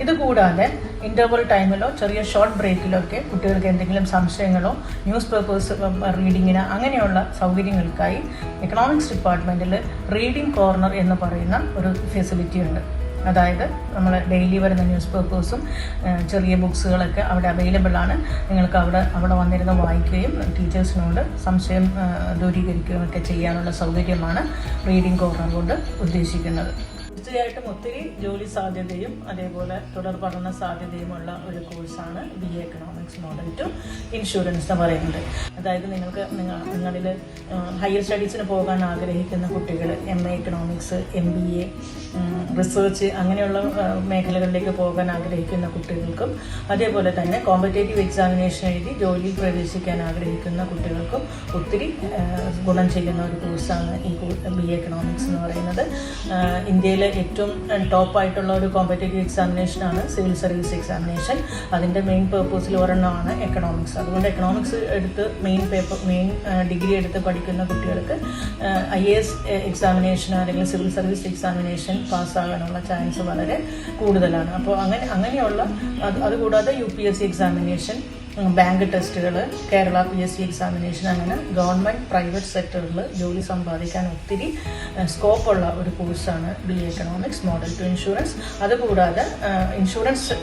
ഇതുകൂടാതെ ഇൻ്റർവൽ ടൈമിലോ ചെറിയ ഷോർട്ട് ബ്രേക്കിലോ ഒക്കെ കുട്ടികൾക്ക് എന്തെങ്കിലും സംശയങ്ങളോ ന്യൂസ് പേപ്പേഴ്സ് റീഡിങ്ങിന് അങ്ങനെയുള്ള സൗകര്യങ്ങൾക്കായി എക്കണോമിക്സ് ഡിപ്പാർട്ട്മെൻറ്റിൽ റീഡിംഗ് കോർണർ എന്ന് പറയുന്ന ഒരു ഫെസിലിറ്റി ഉണ്ട്. അതായത് നമ്മൾ ഡെയിലി വരുന്ന ന്യൂസ് പേപ്പേഴ്സും ചെറിയ ബുക്സുകളൊക്കെ അവിടെ അവൈലബിൾ ആണ്. നിങ്ങൾക്ക് അവിടെ വന്നിരുന്ന് വായിക്കുകയും ടീച്ചേഴ്സിനോട് സംശയം ദൂരീകരിക്കുകയും ഒക്കെ ചെയ്യാനുള്ള സൗകര്യമാണ് റീഡിംഗ് കോർണർ കൊണ്ട് ഉദ്ദേശിക്കുന്നത്. തീർച്ചയായിട്ടും ഒത്തിരി ജോലി സാധ്യതയും അതേപോലെ തുടർ പഠന സാധ്യതയുമുള്ള ഒരു കോഴ്സാണ് BA economics model two insurance എന്ന് പറയുന്നത്. അതായത് നിങ്ങളിൽ ഹയർ സ്റ്റഡീസിന് പോകാൻ ആഗ്രഹിക്കുന്ന കുട്ടികൾ, MA എക്കണോമിക്സ്, MBA, റിസർച്ച് അങ്ങനെയുള്ള മേഖലകളിലേക്ക് പോകാൻ ആഗ്രഹിക്കുന്ന കുട്ടികൾക്കും, അതേപോലെ തന്നെ കോമ്പറ്റേറ്റീവ് എക്സാമിനേഷൻ എഴുതി ജോലിയിൽ പ്രവേശിക്കാൻ ആഗ്രഹിക്കുന്ന കുട്ടികൾക്കും ഒത്തിരി ഗുണം ചെയ്യുന്ന ഒരു കോഴ്സാണ് ഈ BA എക്കണോമിക്സ് എന്ന് പറയുന്നത്. ഇന്ത്യയിലെ ഏറ്റവും ടോപ്പായിട്ടുള്ള ഒരു കോമ്പറ്റേറ്റീവ് എക്സാമിനേഷനാണ് സിവിൽ സർവീസ് എക്സാമിനേഷൻ. അതിൻ്റെ മെയിൻ പേർപ്പസിൽ ഒരെണ്ണമാണ് എക്കണോമിക്സ്. അതുകൊണ്ട് എക്കണോമിക്സ് എടുത്ത് മെയിൻ ഡിഗ്രി എടുത്ത് പഠിക്കുന്ന കുട്ടികൾക്ക് IAS എക്സാമിനേഷൻ അല്ലെങ്കിൽ സിവിൽ സർവീസ് എക്സാമിനേഷൻ പാസ്സാകാനുള്ള ചാൻസ് വളരെ കൂടുതലാണ്. അപ്പോൾ അങ്ങനെയുള്ള അതുകൂടാതെ UPSC എക്സാമിനേഷൻ, ബാങ്ക് ടെസ്റ്റുകൾ, കേരള PSC എക്സാമിനേഷൻ, അങ്ങനെ ഗവൺമെൻറ് പ്രൈവറ്റ് സെക്ടറിൽ ജോലി സമ്പാദിക്കാൻ ഒത്തിരി സ്കോപ്പുള്ള ഒരു കോഴ്സാണ് BA economics model two insurance. അതുകൂടാതെ ഇൻഷുറൻസ്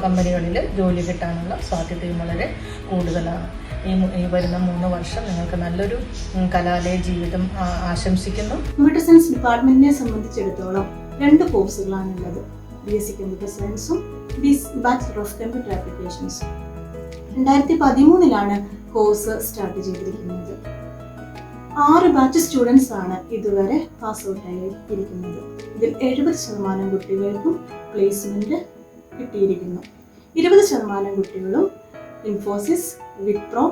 കമ്പനികളിൽ ജോലി കിട്ടാനുള്ള സാധ്യതയും വളരെ കൂടുതലാണ്. ഈ വരുന്ന 3 വർഷം നിങ്ങൾക്ക് നല്ലൊരു കലാലയ ജീവിതം ആശംസിക്കുന്നു. കമ്പ്യൂട്ടർ സയൻസ് ഡിപ്പാർട്ട്മെന്റിനെ സംബന്ധിച്ചിടത്തോളം 2 കോഴ്സുകളാണുള്ളത്: BSc കമ്പ്യൂട്ടർ സയൻസും ബാച്ചലർ ഓഫ് കമ്പ്യൂട്ടർ ആപ്ലിക്കേഷൻസും. 2013 കോഴ്സ് സ്റ്റാർട്ട് ചെയ്തിരിക്കുന്നത്. 6 ബാച്ച് സ്റ്റുഡൻസ് ആണ് ഇതുവരെ പാസ് ഔട്ട് ആയിരിക്കുന്നത്. ഇതിൽ 70% കുട്ടികൾക്കും പ്ലേസ്മെന്റ് കിട്ടിയിരിക്കുന്നു. 20% കുട്ടികളും ഇൻഫോസിസ്, വിപ്രോ,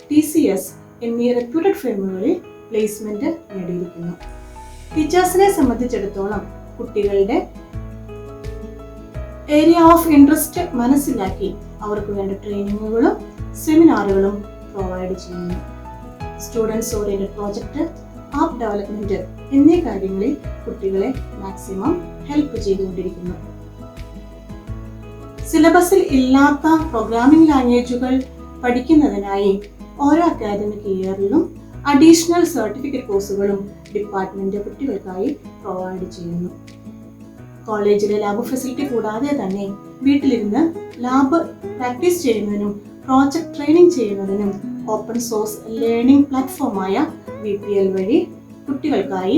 TCS എന്നീ റെപ്യൂട്ടഡ് ഫേമുകളിൽ പ്ലേസ്മെന്റ് നേടിയിരിക്കുന്നു. ടീച്ചേഴ്സിനെ സംബന്ധിച്ചിടത്തോളം കുട്ടികളുടെ ഏരിയ ഓഫ് ഇൻട്രസ്റ്റ് മനസ്സിലാക്കി അവർക്ക് വേണ്ട ട്രെയിനിങ്ങുകളും സെമിനാറുകളും പ്രൊവൈഡ് ചെയ്യുന്നു. Students oriented project, app development എന്നീ കാര്യങ്ങളിൽ കുട്ടികളെ മാക്സിമം ഹെൽപ്പ് ചെയ്തുകൊണ്ടിരിക്കുന്നു. സിലബസിൽ ഇല്ലാത്ത പ്രോഗ്രാമിംഗ് ലാംഗ്വേജുകൾ പഠിക്കുന്നതിനായി ഓരോ അക്കാദമിക് ഇയറിലും അഡീഷണൽ സർട്ടിഫിക്കറ്റ് കോഴ്സുകളും ഡിപ്പാർട്ട്മെന്റ് കുട്ടികൾക്കായി പ്രൊവൈഡ് ചെയ്യുന്നു. കോളേജിലെ ലാബ് ഫെസിലിറ്റി കൂടാതെ തന്നെ വീട്ടിലിരുന്ന് ലാബ് പ്രാക്ടീസ് ചെയ്യുന്നതിനും പ്രോജക്ട് ട്രെയിനിങ് ചെയ്യുന്നതിനും ഓപ്പൺ സോഴ്സ് ലേണിംഗ് പ്ലാറ്റ്ഫോമായ VPL വഴി കുട്ടികൾക്കായി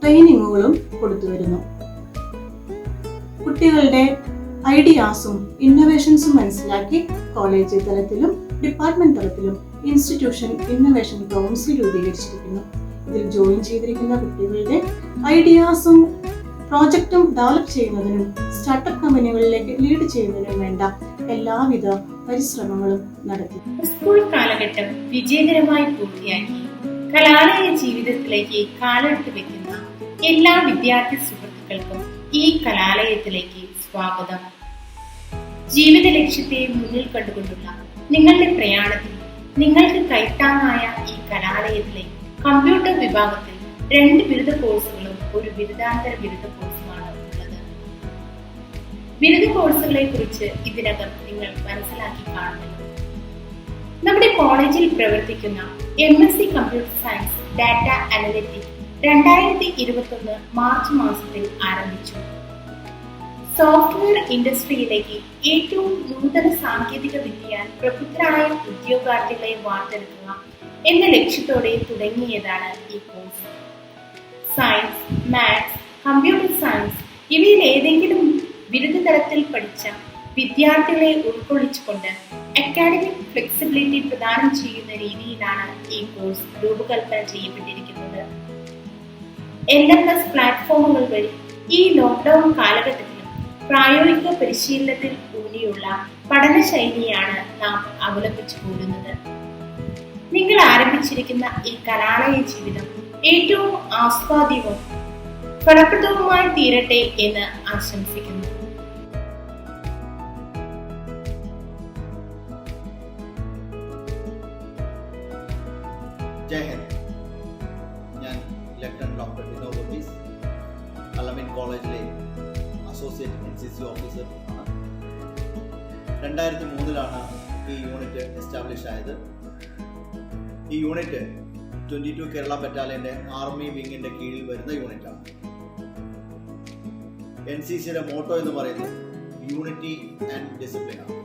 ട്രെയിനിങ്ങുകളും കൊടുത്തുവരുന്നു. കുട്ടികളുടെ ഐഡിയാസും ഇന്നോവേഷൻസും മനസ്സിലാക്കി കോളേജ് തലത്തിലും ഡിപ്പാർട്ട്മെന്റ് തലത്തിലും ഇൻസ്റ്റിറ്റ്യൂഷൻ ഇന്നോവേഷൻ കൗൺസിൽ രൂപീകരിച്ചിരിക്കുന്നു. ഇതിൽ ജോയിൻ ചെയ്തിരിക്കുന്ന കുട്ടികളുടെ ഐഡിയാസും പ്രോജക്റ്റും ഡെവലപ്പ് ചെയ്യുന്നതിനും സ്റ്റാർട്ടപ്പ് കമ്പനികളിലേക്ക് ലീഡ് ചെയ്യുന്നതിനും വേണ്ട എല്ലാവിധ പരിശ്രമങ്ങളും നടത്തി. സ്കൂൾ കാലഘട്ടം വിജയകരമായി പൂർത്തിയാക്കി കലാലയ ജീവിതത്തിലേക്ക് കാലെടുത്ത് വെക്കുന്ന എല്ലാ വിദ്യാർത്ഥി സുഹൃത്തുക്കൾക്കും ഈ കലാലയത്തിലേക്ക് സ്വാഗതം. ജീവിത ലക്ഷ്യത്തെ മുന്നിൽ കണ്ടുകൊണ്ടുള്ള നിങ്ങളുടെ പ്രയാണത്തിൽ നിങ്ങൾക്ക് കൈത്താങ്ങായ ഈ കലാലയത്തിലെ കമ്പ്യൂട്ടർ വിഭാഗത്തിൽ 2 ബിരുദ കോഴ്സുകളും ഒരു ബിരുദാന്തര ബിരുദ കോഴ്സുമാണ് ഉള്ളത്. ബിരുദ കോഴ്സുകളെ കുറിച്ച് ഇതിനകം നിങ്ങൾ മനസ്സിലാക്കി കാണുമല്ലോ. നമ്മുടെ കോളേജിൽ പ്രവർത്തിക്കുന്ന MSc computer science data analytics 2021 March മാസത്തിൽ ആരംഭിച്ചു. സോഫ്റ്റ്വെയർ ഇൻഡസ്ട്രിയിലേക്ക് ഏറ്റവും നൂതന സാങ്കേതിക വിദ്യയാൽ പ്രബുദ്ധരായ ഉദ്യോഗാർത്ഥികളെ വാർത്തെടുക്കുക എന്ന ലക്ഷ്യത്തോടെ തുടങ്ങിയതാണ് ഈ course. Science, maths, computer science ഇവയിൽ ഏതെങ്കിലും ബിരുദ തലത്തിൽ പഠിച്ച വിദ്യാർത്ഥികളെ ഉൾക്കൊള്ളിച്ചുകൊണ്ട് അക്കാഡമിക് ഫ്ലെക്സിബിലിറ്റി പ്രദാനം ചെയ്യുന്ന രീതിയിലാണ് ഈ കോഴ്സ് രൂപകൽപ്പന ചെയ്യപ്പെട്ടിരിക്കുന്നത്. LMS പ്ലാറ്റ്ഫോമുകൾ വഴി ഈ ലോക്ക്ഡൌൺ കാലഘട്ടത്തിലും പ്രായോഗിക പരിശീലനത്തിൽ ഊന്നിയുള്ള പഠനശൈലിയാണ് നാം അവലംബിച്ചു പോരുന്നത്. നിങ്ങൾ ആരംഭിച്ചിരിക്കുന്ന ഈ കലാലയ ജീവിതം ഏറ്റവും ആസ്വാദ്യവും ഫലപ്രദവുമായി തീരട്ടെ എന്ന് ആശംസിക്കുന്നു. ജയ് ഹിന്ദ്. ഞാൻ ലഫ്റ്റനന്റ് ഡോക്ടർ വിനോദ് വർഗീസ്, അലമിൻ കോളേജിലെ അസോസിയേറ്റ് NCC ഓഫീസർ ആണ്. 2003 ഈ യൂണിറ്റ് എസ്റ്റാബ്ലിഷ് ആയത്. ഈ യൂണിറ്റ് 22 കേരള ബറ്റാലിയന്റെ ആർമി വിങ്ങിന്റെ കീഴിൽ വരുന്ന യൂണിറ്റാണ്. NCCയുടെ മോട്ടോ എന്ന് പറയുന്നത് യൂണിറ്റി ആൻഡ് ഡിസിപ്ലിൻ ആണ്.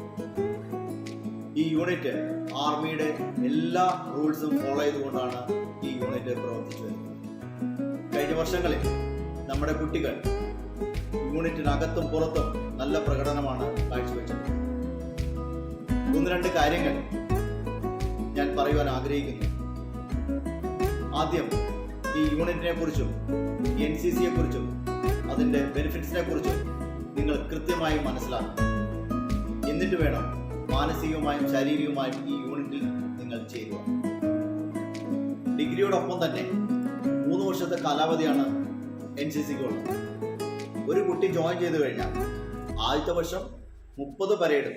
ഈ യൂണിറ്റ് ആർമിയുടെ എല്ലാ റൂൾസും ഫോളോ ചെയ്തുകൊണ്ടാണ് ഈ യൂണിറ്റ് പ്രവർത്തിച്ചു വരുന്നത്. കഴിഞ്ഞ വർഷങ്ങളിൽ നമ്മുടെ കുട്ടികൾ യൂണിറ്റിനകത്തും പുറത്തും നല്ല പ്രകടനമാണ് കാഴ്ചവെച്ചത്. 1-2 കാര്യങ്ങൾ ഞാൻ പറയുവാൻ ആഗ്രഹിക്കുന്നു. ആദ്യം ഈ യൂണിറ്റിനെ കുറിച്ചും NCCയെ കുറിച്ചും അതിൻ്റെ ബെനിഫിറ്റ്സിനെ കുറിച്ചും നിങ്ങൾ കൃത്യമായി മനസ്സിലാക്കണം. എന്നിട്ട് വേണം മാനസികമായും ശാരീരികമായും ഈ യൂണിറ്റിൽ നിങ്ങൾ ചേരുക. ഡിഗ്രിയോടൊപ്പം തന്നെ 3 വർഷത്തെ കാലാവധിയാണ് NCCക്ക് ഉള്ളത്. ഒരു കുട്ടി ജോയിൻ ചെയ്ത് കഴിഞ്ഞാൽ ആദ്യത്തെ വർഷം 30 പരേഡും,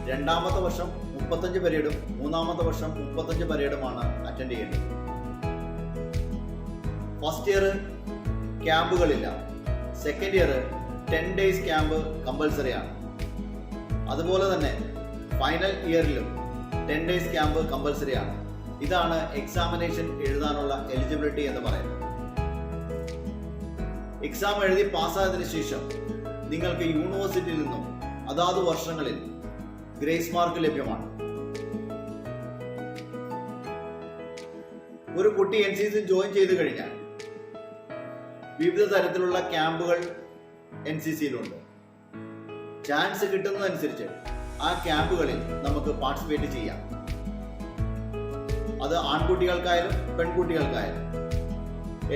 2ാമത്തെ വർഷം 35 പരേഡും, 3ാമത്തെ വർഷം 35 പരേഡുമാണ് അറ്റൻഡ് ചെയ്യേണ്ടത്. ഫസ്റ്റ് ഇയർ ക്യാമ്പുകളില്ല. Second year 10 days camp compulsory ആണ്. അതുപോലെ തന്നെ ഫൈനൽ ഇയറിലും 10 days ക്യാമ്പ് കമ്പൽസറി ആണ്. ഇതാണ് എക്സാമിനേഷൻ എഴുതാനുള്ള എലിജിബിലിറ്റി എന്ന് പറയുന്നത്. എക്സാം എഴുതി പാസ്സായതിനു ശേഷം നിങ്ങൾക്ക് യൂണിവേഴ്സിറ്റിയിൽ നിന്നും അതാത് വർഷങ്ങളിൽ ഗ്രേസ് മാർക്ക് ലഭ്യമാണ്. ഒരു കുട്ടി NCC ജോയിൻ ചെയ്തു കഴിഞ്ഞാൽ വിവിധ തരത്തിലുള്ള ക്യാമ്പുകൾ NCCയിലുണ്ട്. ചാൻസ് കിട്ടുന്നതനുസരിച്ച് ആ ക്യാമ്പുകളിൽ നമുക്ക് പാർട്ടിസിപ്പേറ്റ് ചെയ്യാം. അത് ആൺകുട്ടികൾക്കായാലും പെൺകുട്ടികൾക്കായാലും.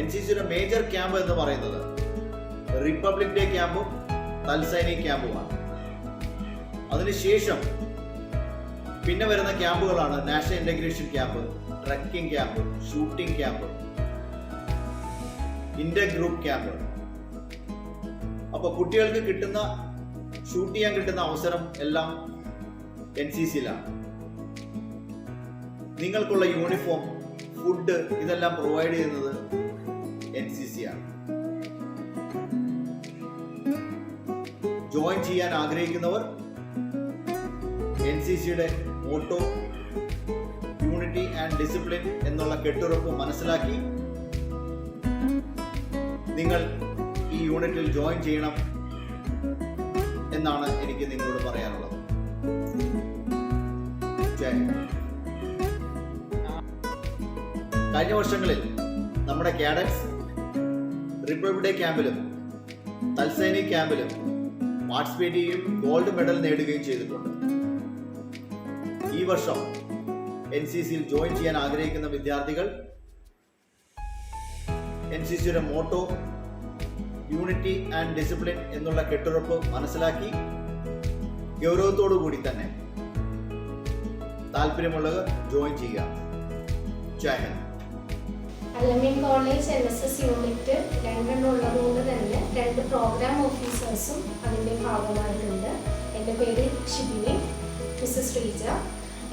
NCCയുടെ മേജർ ക്യാമ്പ് എന്ന് പറയുന്നത് റിപ്പബ്ലിക് ഡേ ക്യാമ്പും തൽസൈനിക് ക്യാമ്പുമാണ്. അതിനുശേഷം പിന്നെ വരുന്ന ക്യാമ്പുകളാണ് national integration camp, trekking camp, shooting camp, inter group camp. അപ്പോൾ കുട്ടികൾക്ക് കിട്ടുന്ന ഷൂട്ട് ചെയ്യാൻ കിട്ടുന്ന അവസരം എല്ലാം NCCയിലാണ്. നിങ്ങൾക്കുള്ള യൂണിഫോം, ഫുഡ് ഇതെല്ലാം പ്രൊവൈഡ് ചെയ്യുന്നത് NCC ആണ്. ജോയിൻ ചെയ്യാൻ ആഗ്രഹിക്കുന്നവർ NCCയുടെ മോട്ടോ യൂണിറ്റി ആൻഡ് ഡിസിപ്ലിൻ എന്നുള്ള കെട്ടുറപ്പ് മനസ്സിലാക്കി നിങ്ങൾ ഈ യൂണിറ്റിൽ ജോയിൻ ചെയ്യണം എന്നാണ് എനിക്ക് നിങ്ങളോട് പറയാനുള്ളത്. കഴിഞ്ഞ വർഷങ്ങളിൽ നമ്മുടെ കാഡറ്റ്സ് റിപ്പബ്ലിക് ഡേ ക്യാമ്പിലും തൽസൈനിക് ക്യാമ്പിലും പാർട്ടിസിപ്പേറ്റ് ചെയ്യുകയും ഗോൾഡ് മെഡൽ നേടുകയും ചെയ്തിട്ടുണ്ട്. ഈ വർഷം NCCയിൽ ജോയിൻ ചെയ്യാൻ ആഗ്രഹിക്കുന്ന വിദ്യാർത്ഥികൾ NCCയുടെ മോട്ടോ യൂണിറ്റി ആൻഡ് ഡിസിപ്ലിൻ എന്നുള്ള കെട്ടുറപ്പ് മനസ്സിലാക്കി ഗൗരവത്തോടു കൂടി തന്നെ താല്പര്യമുള്ളവർ ജോയിൻ ചെയ്യുക. ജയ് Hind. Allameen college NSS unit 2 ഉള്ളതുകൊണ്ട് തന്നെ 2 പ്രോഗ്രാം ഓഫീസേഴ്സും അതിൻ്റെ ഭാഗമായിട്ടുണ്ട്. എൻ്റെ പേര് ഷിബിനി, മിസ്സസ് ശ്രീജ.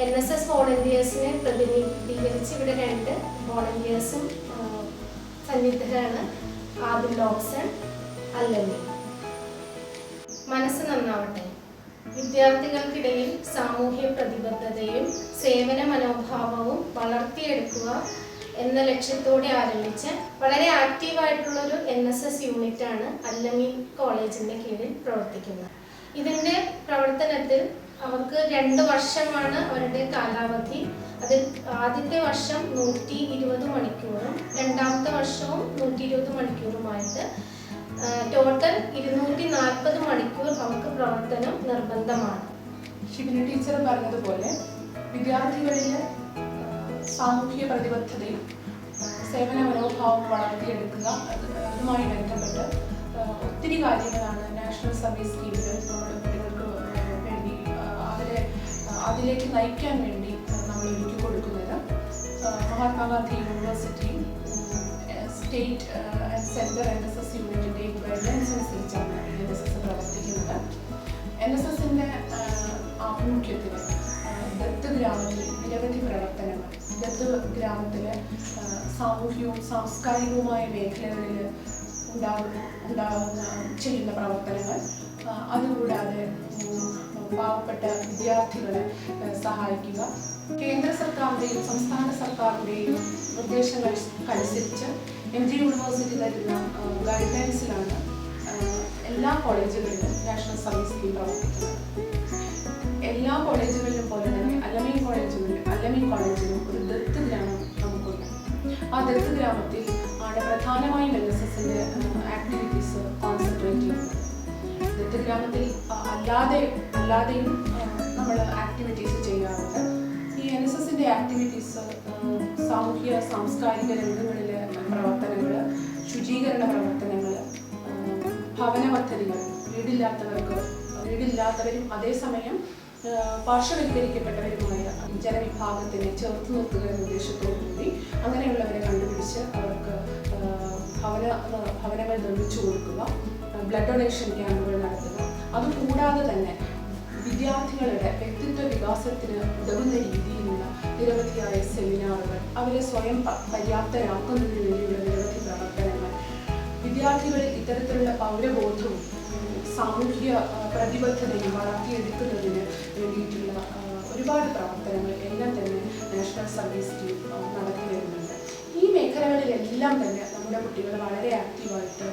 NSS വോളണ്ടിയേഴ്സിനെ പ്രതിനിധീകരിച്ച് ഇവിടെ 2 വോളണ്ടിയേഴ്സും സന്നിഗ്ധരാണ്, ആദിൽ ലോക്സൺ, അല്ലമീൻ. മനസ്സ് നന്നാവട്ടെ. വിദ്യാർത്ഥികൾക്കിടയിൽ സാമൂഹ്യ പ്രതിബദ്ധതയും സേവന മനോഭാവവും വളർത്തിയെടുക്കുക എന്ന ലക്ഷ്യത്തോടെ ആരംഭിച്ച വളരെ ആക്റ്റീവായിട്ടുള്ളൊരു NSS യൂണിറ്റാണ് അല്ലമീൻ കോളേജിൻ്റെ കീഴിൽ പ്രവർത്തിക്കുന്നത്. ഇതിൻ്റെ പ്രവർത്തനത്തിൽ അവർക്ക് 2 വർഷമാണ് അവരുടെ കാലാവധി. അതിൽ ആദ്യത്തെ വർഷം 120 മണിക്കൂറും രണ്ടാമത്തെ വർഷവും 120 മണിക്കൂറുമായിട്ട് ടോട്ടൽ 240 മണിക്കൂർ അവർക്ക് പ്രവർത്തനം നിർബന്ധമാണ്. ഷിബിനി ടീച്ചർ പറഞ്ഞതുപോലെ വിദ്യാർത്ഥികളിൽ സാമൂഹിക പ്രതിബദ്ധതയും സേവന മനോഭാവം വളർത്തിയെടുക്കുക, അതുമായി ബന്ധപ്പെട്ട് ഒത്തിരി കാര്യങ്ങളാണ് നാഷണൽ സർവീസ് സ്കീമിൽ നമ്മുടെ കുട്ടികൾക്ക് വേണ്ടി അതിലേക്ക് നയിക്കാൻ വേണ്ടി നമ്മൾ ഒരുക്കി കൊടുക്കുന്നത്. മഹാത്മാഗാന്ധി യൂണിവേഴ്സിറ്റിയും സ്റ്റേറ്റ് ആൻഡ് സെൻട്രൽ NSS യൂണിറ്റിൻ്റെയും ഗൈഡ്ലൈൻസ് അനുസരിച്ചാണ് NSS പ്രവർത്തിക്കുന്നത്. NSSൻ്റെ ആഭിമുഖ്യത്തിൽ ദത്ത് ഗ്രാമത്തിൽ നിരവധി പ്രവർത്തനങ്ങൾ, ദത്ത് ഗ്രാമത്തിൽ സാമൂഹികവും സാംസ്കാരികവുമായ മേഖലകളിൽ ചെയ്യുന്ന പ്രവർത്തനങ്ങൾ, അതുകൂടാതെ പാവപ്പെട്ട വിദ്യാർത്ഥികളെ സഹായിക്കുക. കേന്ദ്ര സർക്കാരിൻ്റെയും സംസ്ഥാന സർക്കാരിൻ്റെയും നിർദ്ദേശങ്ങൾക്കനുസരിച്ച് MG യൂണിവേഴ്സിറ്റി തരുന്ന ഗൈഡ്ലൈൻസിലാണ് എല്ലാ കോളേജുകളിലും നാഷണൽ സർവീസ് സ്കീം പ്രവർത്തിക്കുന്നത്. എല്ലാ കോളേജുകളിലും പോലെ തന്നെ അല്ലമീൻ കോളേജിലും ഒരു ദത്ത് ഗ്രാമം നമുക്കുണ്ട്. ആ ദത്ത് ഗ്രാമത്തിൽ ആണ് പ്രധാനമായും NSSൻ്റെ ആക്ടിവിറ്റീസ് കോൺസെൻട്രേറ്റ് ചെയ്യുന്നത്. ദത്ത് ഗ്രാമത്തിൽ അല്ലാതെയും നമ്മൾ ആക്ടിവിറ്റീസ് ചെയ്യാറുണ്ട്. ഈ NSSൻ്റെ ആക്ടിവിറ്റീസ് സാമൂഹിക സാംസ്കാരിക രംഗങ്ങളിലെ പ്രവർത്തനങ്ങൾ, ശുചീകരണ പ്രവർത്തനങ്ങൾ, ഭവന പദ്ധതികൾ, വീടില്ലാത്തവരും അതേസമയം പാർശ്വവൽക്കരിക്കപ്പെട്ടവരുമായ ജനവിഭാഗത്തിനെ ചേർത്ത് നിർത്തുക എന്ന ഉദ്ദേശത്തോടുകൂടി അങ്ങനെയുള്ളവരെ കണ്ടുപിടിച്ച് അവർക്ക് ഭവനങ്ങൾ നിർമ്മിച്ചു കൊടുക്കുക, ബ്ലഡ് ഡൊണേഷൻ ക്യാമ്പുകൾ നടത്തുക. അതുകൂടാതെ തന്നെ വിദ്യാർത്ഥികളുടെ വ്യക്തിത്വ വികാസത്തിന് ഉതകുന്ന രീതിയിലുള്ള നിരവധിയായ സെമിനാറുകൾ, അവരെ സ്വയം പര്യാപ്തരാക്കുന്നതിന് വേണ്ടിയുള്ള നിരവധി പ്രവർത്തനങ്ങൾ, വിദ്യാർത്ഥികളിൽ ഇത്തരത്തിലുള്ള പൗരബോധവും സാമൂഹിക പ്രതിബദ്ധതയും വളർത്തിയെടുക്കുന്നതിന് വേണ്ടിയിട്ടുള്ള ഒരുപാട് പ്രവർത്തനങ്ങൾ എല്ലാം തന്നെ നാഷണൽ സർവീസ് സ്കീം നടത്തി വരുന്നുണ്ട്. ഈ മേഖലകളിലെല്ലാം തന്നെ നമ്മുടെ കുട്ടികൾ വളരെ ആക്റ്റീവായിട്ട്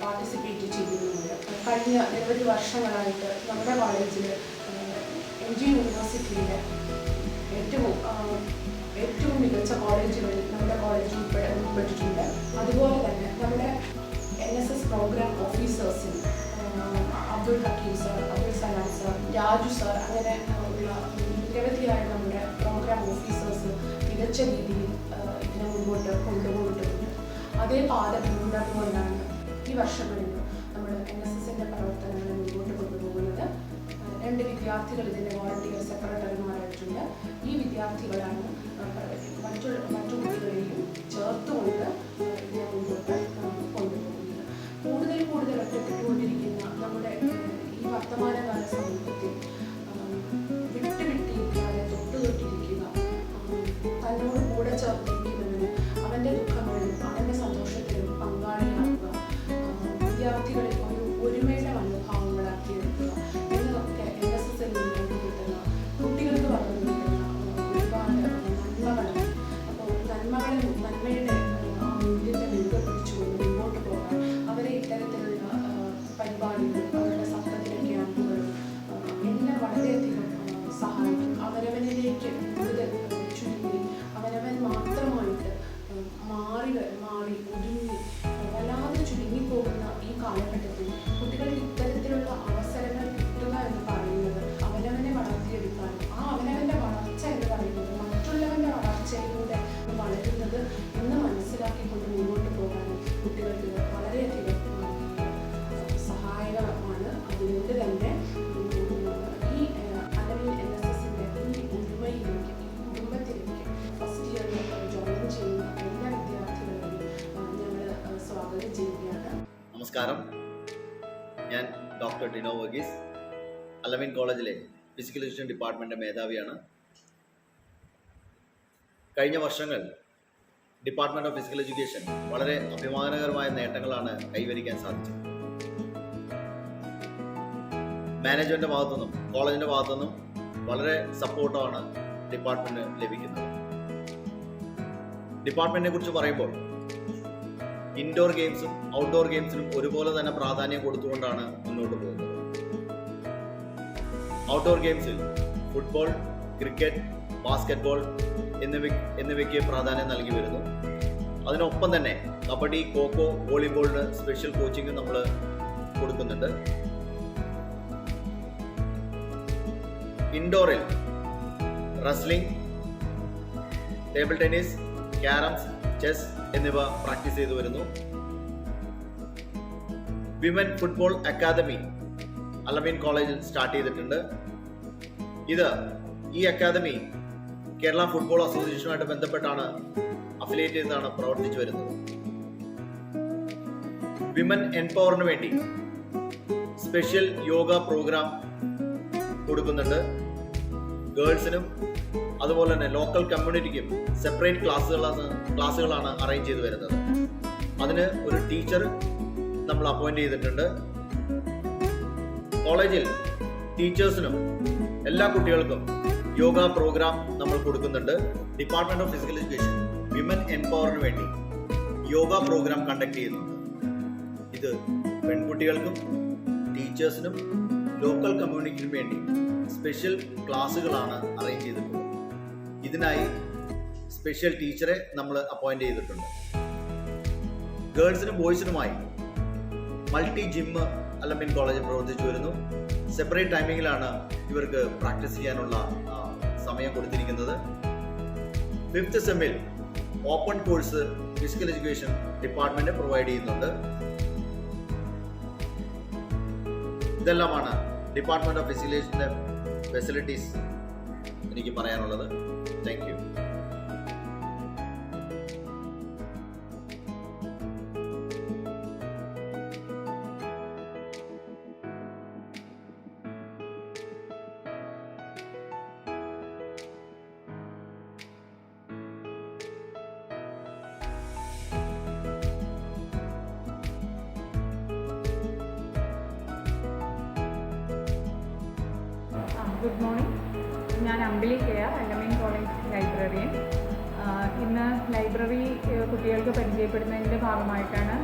പാർട്ടിസിപ്പേറ്റ് ചെയ്യുന്നുണ്ട്. കഴിഞ്ഞ നിരവധി വർഷങ്ങളായിട്ട് നമ്മുടെ കോളേജിൽ MG യൂണിവേഴ്സിറ്റിയിലെ ഏറ്റവും മികച്ച കോളേജുകളിൽ നമ്മുടെ കോളേജ് ഉൾപ്പെട്ടിട്ടുണ്ട്. അതുപോലെ തന്നെ നമ്മുടെ NSS പ്രോഗ്രാം ഓഫീസേഴ്സിന് Abdul Hakeem sir, Abdul Salam sir, Raju sir, അങ്ങനെ ഉള്ള നിരവധിയായ നമ്മുടെ പ്രോഗ്രാം ഓഫീസേഴ്സ് മികച്ച രീതിയിൽ ഇതിനെ മുന്നോട്ട് കൊണ്ടുപോയിട്ടുണ്ട്. അതേ പാത പിന്തുടർന്നുകൊണ്ടാണ് ഈ വർഷങ്ങളിൽ നമ്മൾ NSSൻ്റെ പ്രവർത്തനങ്ങൾ മുന്നോട്ട് കൊണ്ടുപോകുന്നത്. 2 വിദ്യാർത്ഥികൾ ഇതിൻ്റെ വോളണ്ടിയർ സെക്രട്ടറിമാരായിട്ടുണ്ട്. ഈ വിദ്യാർത്ഥികളാണ് മറ്റു കുട്ടികളെയും ചേർത്തുകൊണ്ട് ഇതിനെ മുന്നോട്ട് കൊണ്ടുപോകുന്നത്. കൂടുതൽ ഒറ്റപ്പെട്ടുകൊണ്ടിരിക്കുന്ന വർത്തമാനകാല സമൂഹത്തിൽ വിട്ടുവിട്ടിരിക്കാതെ തൊട്ടുതൊട്ടിരിക്കുക, തന്നോട് കൂടെ ചേർത്തിരിക്കുന്നതിന് അവൻ്റെ ദുഃഖങ്ങളിലും അവൻ്റെ സന്തോഷത്തിലും പങ്കാളിയാക്കുക, വിദ്യാർത്ഥികളിൽ ഒരു ഒരുമയുടെ മനോഭാവം വളർത്തിയെടുക്കുക എന്നതൊക്കെ NSSൽ നമുക്ക് കിട്ടുന്ന കുട്ടികൾക്ക് വളർന്നു കിട്ടുന്ന ഒരുപാട് നന്മകളാണ്. അപ്പോൾ നന്മയുടെ ആ മൂല്യത്തെ മുൻകെ പിടിച്ചുകൊണ്ട് മുന്നോട്ട് പോകാൻ അവരെ ഇത്തരത്തിലുള്ള പരിപാടികൾ, അവരുടെ സപ്തദിന ക്യാമ്പുകളും എല്ലാം വളരെയധികം സഹായിക്കും. അവരവനിലേക്ക് കൂടുതൽ ചുരുങ്ങി അവനവൻ മാത്രമായിട്ട് മാറി ഒതുങ്ങി വല്ലാതെ ചുരുങ്ങിപ്പോകുന്ന ഈ കാലഘട്ടത്തിൽ കുട്ടികളിൽ ഇത്തരത്തിലുള്ള അവസരങ്ങൾ കിട്ടുക എന്ന് പറയുന്നത് അവനവനെ വളർത്തിയെടുക്കാനും ആ അവനവൻ്റെ വളർച്ച എന്ന് പറയുന്നത് മറ്റുള്ളവൻ്റെ വളർച്ചയിലൂടെ വളരുന്നത് എന്ന് മനസ്സിലാക്കിക്കൊണ്ട് മുന്നോട്ട് പോകാനും കുട്ടികൾക്ക് വളരെയധികം സഹായകമാണ്. അതുകൊണ്ട് തന്നെ ഈ അലമിൻ NSSൻ്റെ ഈ ഒരുമയിലേക്ക്, ഈ കുടുംബത്തിലേക്ക് ഫസ്റ്റ് ഇയറിൽ ജോയിൻ ചെയ്യുന്ന എല്ലാ വിദ്യാർത്ഥികളെയും ഞങ്ങൾ സ്വാഗതം ചെയ്യുകയാണ്. നമസ്കാരം, ഞാൻ ഡോക്ടർ ഡിനോ വർഗീസ്, അലമിൻ കോളേജിലെ ഫിസിക്കൽ എഡ്യൂക്കേഷൻ ഡിപ്പാർട്ട്മെൻറ്റ് മേധാവിയാണ്. കഴിഞ്ഞ വർഷങ്ങൾ ഡിപ്പാർട്ട്മെൻറ്റ് ഓഫ് ഫിസിക്കൽ എഡ്യൂക്കേഷൻ വളരെ അഭിമാനകരമായ നേട്ടങ്ങളാണ് കൈവരിക്കാൻ സാധിച്ചത്. മാനേജ്മെൻറ്റിൻ്റെ ഭാഗത്തുനിന്നും കോളേജിൻ്റെ ഭാഗത്തുനിന്നും വളരെ സപ്പോർട്ടാണ് ഡിപ്പാർട്ട്മെൻറ്റിന് ലഭിക്കുന്നത്. ഡിപ്പാർട്ട്മെൻറ്റിനെ കുറിച്ച് പറയുമ്പോൾ ഇൻഡോർ ഗെയിംസും ഔട്ട്ഡോർ ഗെയിംസിനും ഒരുപോലെ തന്നെ പ്രാധാന്യം കൊടുത്തുകൊണ്ടാണ് മുന്നോട്ട് പോകുന്നത്. ഔട്ട്ഡോർ ഗെയിംസിൽ ഫുട്ബോൾ, ക്രിക്കറ്റ്, ബാസ്കറ്റ്ബോൾ എന്നിവയ്ക്ക് പ്രാധാന്യം നൽകി വരുന്നു. അതിനൊപ്പം തന്നെ കബഡി, ഖോഖോ, വോളിബോളിന് സ്പെഷ്യൽ കോച്ചിങ് നമ്മൾ കൊടുക്കുന്നുണ്ട്. ഇൻഡോറിൽ wrestling, table tennis, carroms, chess എന്നിവ പ്രാക്ടീസ് ചെയ്തു വരുന്നു. വിമൻ ഫുട്ബോൾ അക്കാദമി അലമിൻ കോളേജിൽ സ്റ്റാർട്ട് ചെയ്തിട്ടുണ്ട്. ഈ അക്കാദമി കേരള ഫുട്ബോൾ അസോസിയേഷനുമായിട്ട് ബന്ധപ്പെട്ടാണ് അഫിലിയേറ്റ് ചെയ്താണ് പ്രവർത്തിച്ചു വരുന്നത്. വിമൻ എംപവറിന് വേണ്ടി സ്പെഷ്യൽ യോഗ പ്രോഗ്രാം കൊടുക്കുന്നുണ്ട്. ഗേൾസിനും അതുപോലെ തന്നെ ലോക്കൽ കമ്മ്യൂണിറ്റിക്കും സെപ്പറേറ്റ് ക്ലാസ്സുകളാണ് അറേഞ്ച് ചെയ്ത് വരുന്നത്. അതിന് ഒരു ടീച്ചർ നമ്മൾ അപ്പോയിന്റ് ചെയ്തിട്ടുണ്ട്. കോളേജിൽ ടീച്ചേഴ്സിനും എല്ലാ കുട്ടികൾക്കും യോഗ പ്രോഗ്രാം നമ്മൾ കൊടുക്കുന്നുണ്ട്. Department of physical education women എംപവറിന് വേണ്ടി യോഗ പ്രോഗ്രാം കണ്ടക്ട് ചെയ്യുന്നുണ്ട്. ഇത് പെൺകുട്ടികൾക്കും ടീച്ചേഴ്സിനും ലോക്കൽ കമ്മ്യൂണിറ്റിക്കും വേണ്ടി സ്പെഷ്യൽ ക്ലാസ്സുകളാണ് അറേഞ്ച് ചെയ്തിട്ടുള്ളത്. ഇതിനായി സ്പെഷ്യൽ ടീച്ചറെ നമ്മൾ അപ്പോയിന്റ് ചെയ്തിട്ടുണ്ട്. ഗേൾസിനും ബോയ്സിനുമായി മൾട്ടി ജിമ്മ് അലമിൻ കോളേജിൽ പ്രവർത്തിച്ചു വരുന്നു. സെപ്പറേറ്റ് ടൈമിങ്ങിലാണ് ഇവർക്ക് പ്രാക്ടീസ് ചെയ്യാനുള്ള സമയം കൊടുത്തിരിക്കുന്നത്. 5th സെമ്മിൽ open course physical education department provide ചെയ്യുന്നുണ്ട്. ഇതെല്ലാമാണ് ഡിപ്പാർട്ട്മെന്റ് ഓഫ് ഫിസിക്കൽ എഡ്യൂക്കേഷൻ്റെ ഫെസിലിറ്റീസ് എനിക്ക് പറയാനുള്ളത്. Thank you. ഗുഡ് മോർണിംഗ്, ഞാൻ അമ്പിളി കെയർ, അലമിൻ കോളേജ് ലൈബ്രറിയൻ. ഇന്ന് ലൈബ്രറി കുട്ടികൾക്ക് പരിചയപ്പെടുന്നതിൻ്റെ ഭാഗമായിട്ടാണ്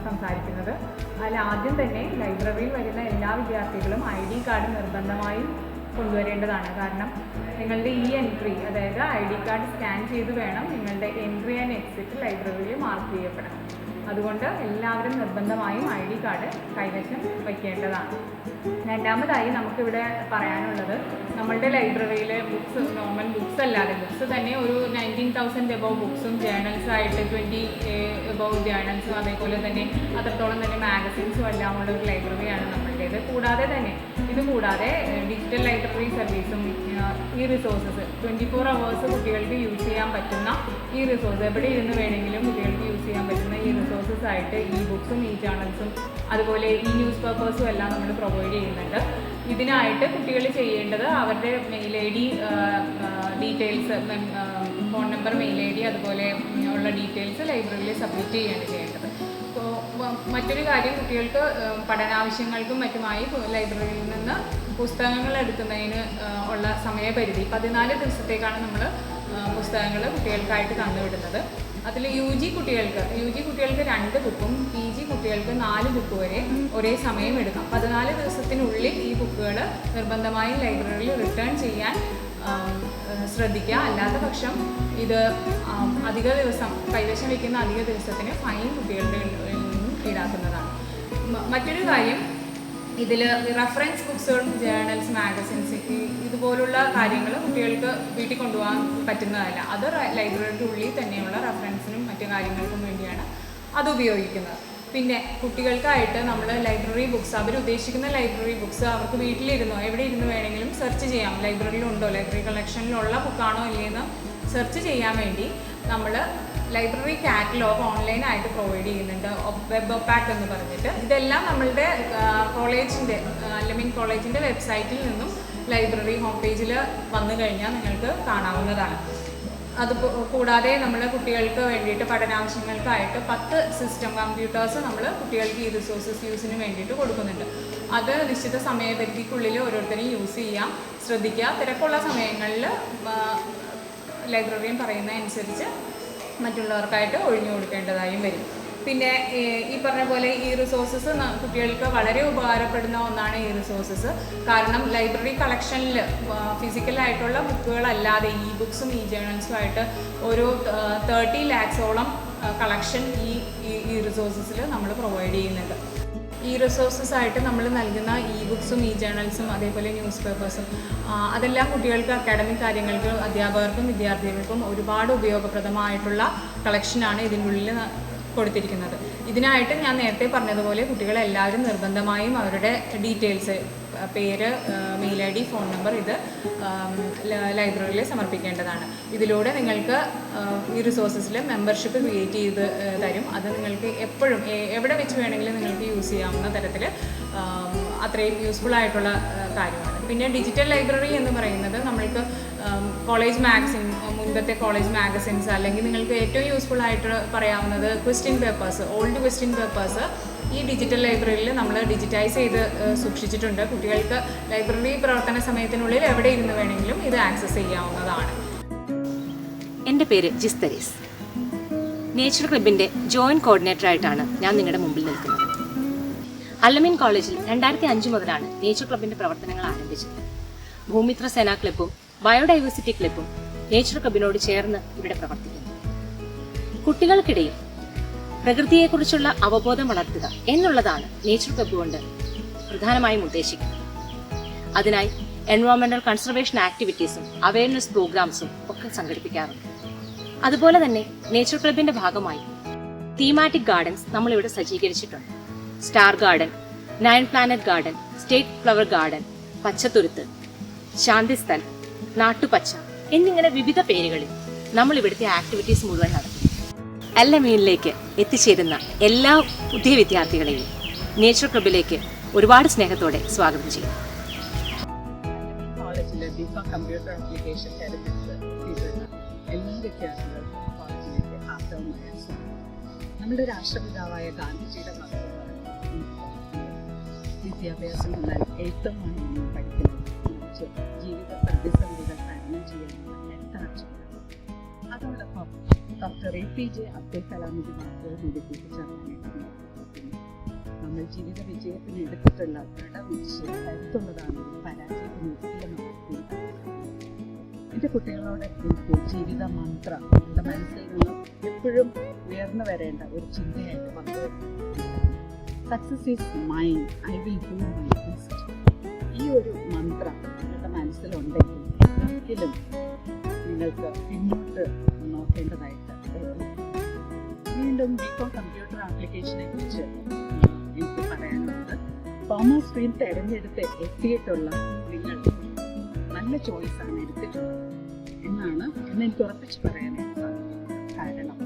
സംസാരിക്കുന്നത്. അതിൽ ആദ്യം തന്നെ ലൈബ്രറിയിൽ വരുന്ന എല്ലാ വിദ്യാർത്ഥികളും ID കാർഡ് നിർബന്ധമായും കൊണ്ടുവരേണ്ടതാണ്. കാരണം നിങ്ങളുടെ ഈ എൻട്രി, അതായത് ID കാർഡ് സ്കാൻ ചെയ്ത് വേണം നിങ്ങളുടെ എൻട്രി ആൻഡ് എക്സിറ്റ് ലൈബ്രറിയിൽ മാർക്ക് ചെയ്യപ്പെടാൻ. അതുകൊണ്ട് എല്ലാവരും നിർബന്ധമായും ID കാർഡ് കൈവശം വയ്ക്കേണ്ടതാണ്. രണ്ടാമതായി നമുക്കിവിടെ പറയാനുള്ളത്, നമ്മളുടെ ലൈബ്രറിയിലെ ബുക്സ്, നോർമൽ ബുക്സ് അല്ലാതെ ബുക്സ് തന്നെ ഒരു 19,000 എബവ് ബുക്സും ജേണൽസായിട്ട് 20 എബവ് ജേണൽസും അതേപോലെ തന്നെ അത്രത്തോളം തന്നെ മാഗസിൻസും എല്ലാം ഉള്ള ഒരു ലൈബ്രറിയാണ് നമ്മളുടേത്. കൂടാതെ തന്നെ ഇതുകൂടാതെ ഡിജിറ്റൽ ലൈബ്രറി സർവീസും ഈ റിസോഴ്സസ് 24 hours കുട്ടികൾക്ക് യൂസ് ചെയ്യാൻ പറ്റുന്ന ഈ റിസോഴ്സ്, എവിടെ ഇരുന്ന് വേണമെങ്കിലും കുട്ടികൾക്ക് യൂസ് ചെയ്യാൻ പറ്റുന്ന ഈ റിസോഴ്സസ് ആയിട്ട് ഇ ബുക്സും ഇ ജേർണൽസും അതുപോലെ ഈ ന്യൂസ് പേപ്പേഴ്സും എല്ലാം നമ്മൾ പ്രൊവൈഡ് ചെയ്യുന്നുണ്ട്. ഇതിനായിട്ട് കുട്ടികൾ ചെയ്യേണ്ടത് അവരുടെ mail I D details, phone number, mail I D അതുപോലെ ഉള്ള ഡീറ്റെയിൽസ് ലൈബ്രറിയിൽ സബ്മിറ്റ് ചെയ്യാണ് ചെയ്യേണ്ടത്. അപ്പോൾ മറ്റൊരു കാര്യം, കുട്ടികൾക്ക് പഠനാവശ്യങ്ങൾക്കും മറ്റുമായി ലൈബ്രറിയിൽ നിന്ന് പുസ്തകങ്ങൾ എടുക്കുന്നതിന് ഉള്ള സമയപരിധി 14 ദിവസത്തേക്കാണ് നമ്മൾ പുസ്തകങ്ങൾ കുട്ടികൾക്കായിട്ട് തന്നുവിടുന്നത്. അതിൽ യു ജി കുട്ടികൾക്ക് 2 ബുക്കും PG കുട്ടികൾക്ക് 4 ബുക്ക് വരെ ഒരേ സമയം എടുക്കാം. 14 ദിവസത്തിനുള്ളിൽ ഈ ബുക്കുകൾ നിർബന്ധമായും ലൈബ്രറിയിൽ റിട്ടേൺ ചെയ്യാൻ ശ്രദ്ധിക്കുക. അല്ലാത്ത പക്ഷം ഇത് അധിക ദിവസം കൈവശം വയ്ക്കുന്ന അധിക ദിവസത്തിന് ഫൈൻ കുട്ടികളുടെ നിന്നും ഈടാക്കുന്നതാണ്. മറ്റൊരു കാര്യം, ഇതിൽ റെഫറൻസ് ബുക്സുകളും ജേർണൽസ്, മാഗസിൻസ് ഇതുപോലുള്ള കാര്യങ്ങൾ കുട്ടികൾക്ക് വീട്ടിൽ കൊണ്ടുപോകാൻ പറ്റുന്നതല്ല. അത് ലൈബ്രറിയുടെ ഉള്ളിൽ തന്നെയുള്ള റെഫറൻസിനും മറ്റു കാര്യങ്ങൾക്കും വേണ്ടിയാണ് അത് ഉപയോഗിക്കുന്നത്. പിന്നെ കുട്ടികൾക്കായിട്ട് നമ്മൾ ലൈബ്രറി ബുക്സ്, അവരുദ്ദേശിക്കുന്ന ലൈബ്രറി ബുക്സ് അവർക്ക് വീട്ടിലിരുന്നോ എവിടെ ഇരുന്ന് വേണമെങ്കിലും സെർച്ച് ചെയ്യാം. ലൈബ്രറിയിലുണ്ടോ, ലൈബ്രറി കളക്ഷനിലുള്ള ബുക്കാണോ ഇല്ലയെന്ന് സെർച്ച് ചെയ്യാൻ വേണ്ടി നമ്മൾ ലൈബ്രറി കാറ്റലോഗ് ഓൺലൈനായിട്ട് പ്രൊവൈഡ് ചെയ്യുന്നുണ്ട്, വെബ് ഒപ്പാക്ക് എന്ന് പറഞ്ഞിട്ട്. ഇതെല്ലാം നമ്മളുടെ കോളേജിൻ്റെ, അല്ലമീൻ കോളേജിൻ്റെ വെബ്സൈറ്റിൽ നിന്നും ലൈബ്രറി ഹോം പേജിൽ വന്നു കഴിഞ്ഞാൽ നിങ്ങൾക്ക് കാണാവുന്നതാണ്. അത് കൂടാതെ നമ്മൾ കുട്ടികൾക്ക് വേണ്ടിയിട്ട് പഠനാവശ്യങ്ങൾക്കായിട്ട് 10 സിസ്റ്റം കമ്പ്യൂട്ടേഴ്സ് നമ്മൾ കുട്ടികൾക്ക് ഈ റിസോഴ്സസ് യൂസിന് വേണ്ടിയിട്ട് കൊടുക്കുന്നുണ്ട്. അത് നിശ്ചിത സമയപരിധിക്കുള്ളിൽ ഓരോരുത്തരും യൂസ് ചെയ്യാൻ ശ്രദ്ധിക്കുക. തിരക്കുള്ള സമയങ്ങളിൽ ലൈബ്രറിയൻ പറയുന്നതനുസരിച്ച് മറ്റുള്ളവർക്കായിട്ട് ഒഴിഞ്ഞു കൊടുക്കേണ്ടതായും വരും. പിന്നെ ഈ പറഞ്ഞ പോലെ ഈ റിസോഴ്സസ് കുട്ടികൾക്ക് വളരെ ഉപകാരപ്പെടുന്ന ഒന്നാണ് ഈ റിസോഴ്സസ്. കാരണം ലൈബ്രറി കളക്ഷനിൽ ഫിസിക്കലായിട്ടുള്ള ബുക്കുകളല്ലാതെ ഇ ബുക്സും ഇ ജേർണൽസും ആയിട്ട് ഒരു 30 lakhs-ഓളം കളക്ഷൻ ഈ റിസോഴ്സസിൽ നമ്മൾ പ്രൊവൈഡ് ചെയ്യുന്നുണ്ട്. ഈ റിസോഴ്സസ് ആയിട്ട് നമ്മൾ നൽകുന്ന ഇ ബുക്സും ഇ ജേർണൽസും അതേപോലെ ന്യൂസ് പേപ്പേഴ്സും അതെല്ലാം കുട്ടികൾക്ക് അക്കാഡമിക് കാര്യങ്ങൾക്ക്, അധ്യാപകർക്കും വിദ്യാർത്ഥികൾക്കും ഒരുപാട് ഉപയോഗപ്രദമായിട്ടുള്ള കളക്ഷനാണ് ഇതിനുള്ളിൽ കൊടുത്തിരിക്കുന്നത്. ഇതിനായിട്ട് ഞാൻ നേരത്തെ പറഞ്ഞതുപോലെ കുട്ടികളെല്ലാവരും നിർബന്ധമായും അവരുടെ ഡീറ്റെയിൽസ്, പേര്, mail I D, phone number ഇത് ലൈബ്രറിയിൽ സമർപ്പിക്കേണ്ടതാണ്. ഇതിലൂടെ നിങ്ങൾക്ക് ഈ റിസോഴ്സസിൽ മെമ്പർഷിപ്പ് ക്രിയേറ്റ് ചെയ്ത് തരും. അത് നിങ്ങൾക്ക് എപ്പോഴും എവിടെ വെച്ച് വേണമെങ്കിലും നിങ്ങൾക്ക് യൂസ് ചെയ്യാവുന്ന തരത്തിൽ അത്രയും യൂസ്ഫുൾ ആയിട്ടുള്ള കാര്യമാണ്. പിന്നെ ഡിജിറ്റൽ ലൈബ്രറി എന്ന് പറയുന്നത് നമ്മൾക്ക് കോളേജ് മാഗസിൻ, മുൻപത്തെ കോളേജ് മാഗസിൻസ്, അല്ലെങ്കിൽ നിങ്ങൾക്ക് ഏറ്റവും യൂസ്ഫുൾ ആയിട്ട് പറയാവുന്നത് question papers, old question papers ഈ ഡിജിറ്റൽ ലൈബ്രറിയിൽ നമ്മൾ ഡിജിറ്റൈസ് ചെയ്ത് സൂക്ഷിച്ചിട്ടുണ്ട്. കുട്ടികൾക്ക് ലൈബ്രറി പ്രവർത്തന സമയത്തിനുള്ളിൽ എവിടെ ഇരുന്ന് വേണമെങ്കിലും ഇത് ആക്സസ് ചെയ്യാവുന്നതാണ്. എൻ്റെ പേര് ജിസ്തരീസ്. നേച്ചർ ക്ലബിൻ്റെ ജോയിൻറ്റ് കോർഡിനേറ്ററായിട്ടാണ് ഞാൻ നിങ്ങളുടെ മുമ്പിൽ നിൽക്കുന്നത്. അല്ലമീൻ കോളേജിൽ 2005 മുതലാണ് നേച്ചർ ക്ലബിൻ്റെ പ്രവർത്തനങ്ങൾ ആരംഭിച്ചത്. ഭൂമിത്ര സേനാ ക്ലബും ബയോഡൈവേഴ്സിറ്റി ക്ലബും നേച്ചർ ക്ലബിനോട് ചേർന്ന് ഇവിടെ പ്രവർത്തിക്കുന്നു. കുട്ടികൾക്കിടയിൽ പ്രകൃതിയെക്കുറിച്ചുള്ള അവബോധം വളർത്തുക എന്നുള്ളതാണ് നേച്ചർ ക്ലബ് കൊണ്ട് പ്രധാനമായും ഉദ്ദേശിക്കുന്നത്. അതിനായി എൻവയോൺമെന്റൽ കൺസർവേഷൻ ആക്ടിവിറ്റീസും അവയർനെസ് പ്രോഗ്രാംസും ഒക്കെ സംഘടിപ്പിക്കാറുണ്ട്. അതുപോലെ തന്നെ നേച്ചർ ക്ലബിന്റെ ഭാഗമായി തീമാറ്റിക് ഗാർഡൻസ് നമ്മളിവിടെ സജ്ജീകരിച്ചിട്ടുണ്ട്. Star garden, 9 planet garden, state flower garden, പച്ചത്തുരുത്ത്, ശാന്തിസ്ഥൽ, നാട്ടുപച്ച എന്നിങ്ങനെ വിവിധ പേരുകളിൽ നമ്മൾ ഇവിടുത്തെ ആക്ടിവിറ്റീസ് മുഴുവൻ നടത്തുന്നു. അല്ലമീനിലേക്ക് എത്തിച്ചേരുന്ന എല്ലാ പുതിയ വിദ്യാർത്ഥികളെയും നേച്ചർ ക്ലബിലേക്ക് ഒരുപാട് സ്നേഹത്തോടെ സ്വാഗതം ചെയ്യുന്നു. കോളേജിലെ ബികോം കമ്പ്യൂട്ടർ ആപ്ലിക്കേഷൻ തെരഞ്ഞെടുത്ത് എല്ലാ വിദ്യാർത്ഥികൾക്കും കോളേജിലേക്ക് ആർദ്രമായ സ്വാഗതം. നമ്മുടെ രാഷ്ട്രപിതാവായ ഗാന്ധിജിയുടെ വാക്കുകളാണ് വിദ്യാഭ്യാസം എന്നാൽ എഴുത്തുമാണ് നമ്മൾ പഠിക്കുന്നത്. മറിച്ച് ജീവിത പ്രതിസന്ധികൾ തരണം ചെയ്യുന്ന എഴുത്താഴ്ചയാണ്. അതോടൊപ്പം ഡോക്ടർ APJ അബ്ദുൽ കലാമിന്റെ വാക്കുകൾ കൂടി കൂട്ടിച്ചേർക്കാനായിട്ട് നമ്മൾ ജീവിത വിജയത്തിന് എടുത്തിട്ടുള്ള ദൃഢനിശ്ചയം കരുത്തുള്ളതാണ് പരാജയത്തിന് ഒരിക്കലും. എൻ്റെ കുട്ടികളോട് എനിക്ക് ജീവിത മന്ത്രം എൻ്റെ മനസ്സിൽ നിന്നും എപ്പോഴും ഉയർന്നു വരേണ്ട ഒരു ചിന്തയായിട്ട് പങ്കുവെക്കുന്നു. Success is mine, I will do my best. ഈ ഒരു മന്ത്രം നിങ്ങളുടെ മനസ്സിലുണ്ടെങ്കിൽ ഒരിക്കലും നിങ്ങൾക്ക് പിന്നോട്ട് നോക്കേണ്ടതായിട്ട്. വീണ്ടും ബികോം കമ്പ്യൂട്ടർ ആപ്ലിക്കേഷനെ കുറിച്ച് എനിക്ക് പറയാനുള്ളത്, കോമേഴ്സ് സ്ട്രീം തിരഞ്ഞെടുത്ത് എത്തിയിട്ടുള്ള നിങ്ങൾ നല്ല ചോയ്സാണ് എടുത്തിട്ടുള്ളത് എന്ന് എനിക്ക് ഉറപ്പിച്ച് പറയാനായിട്ട് സാധിക്കും. കാരണം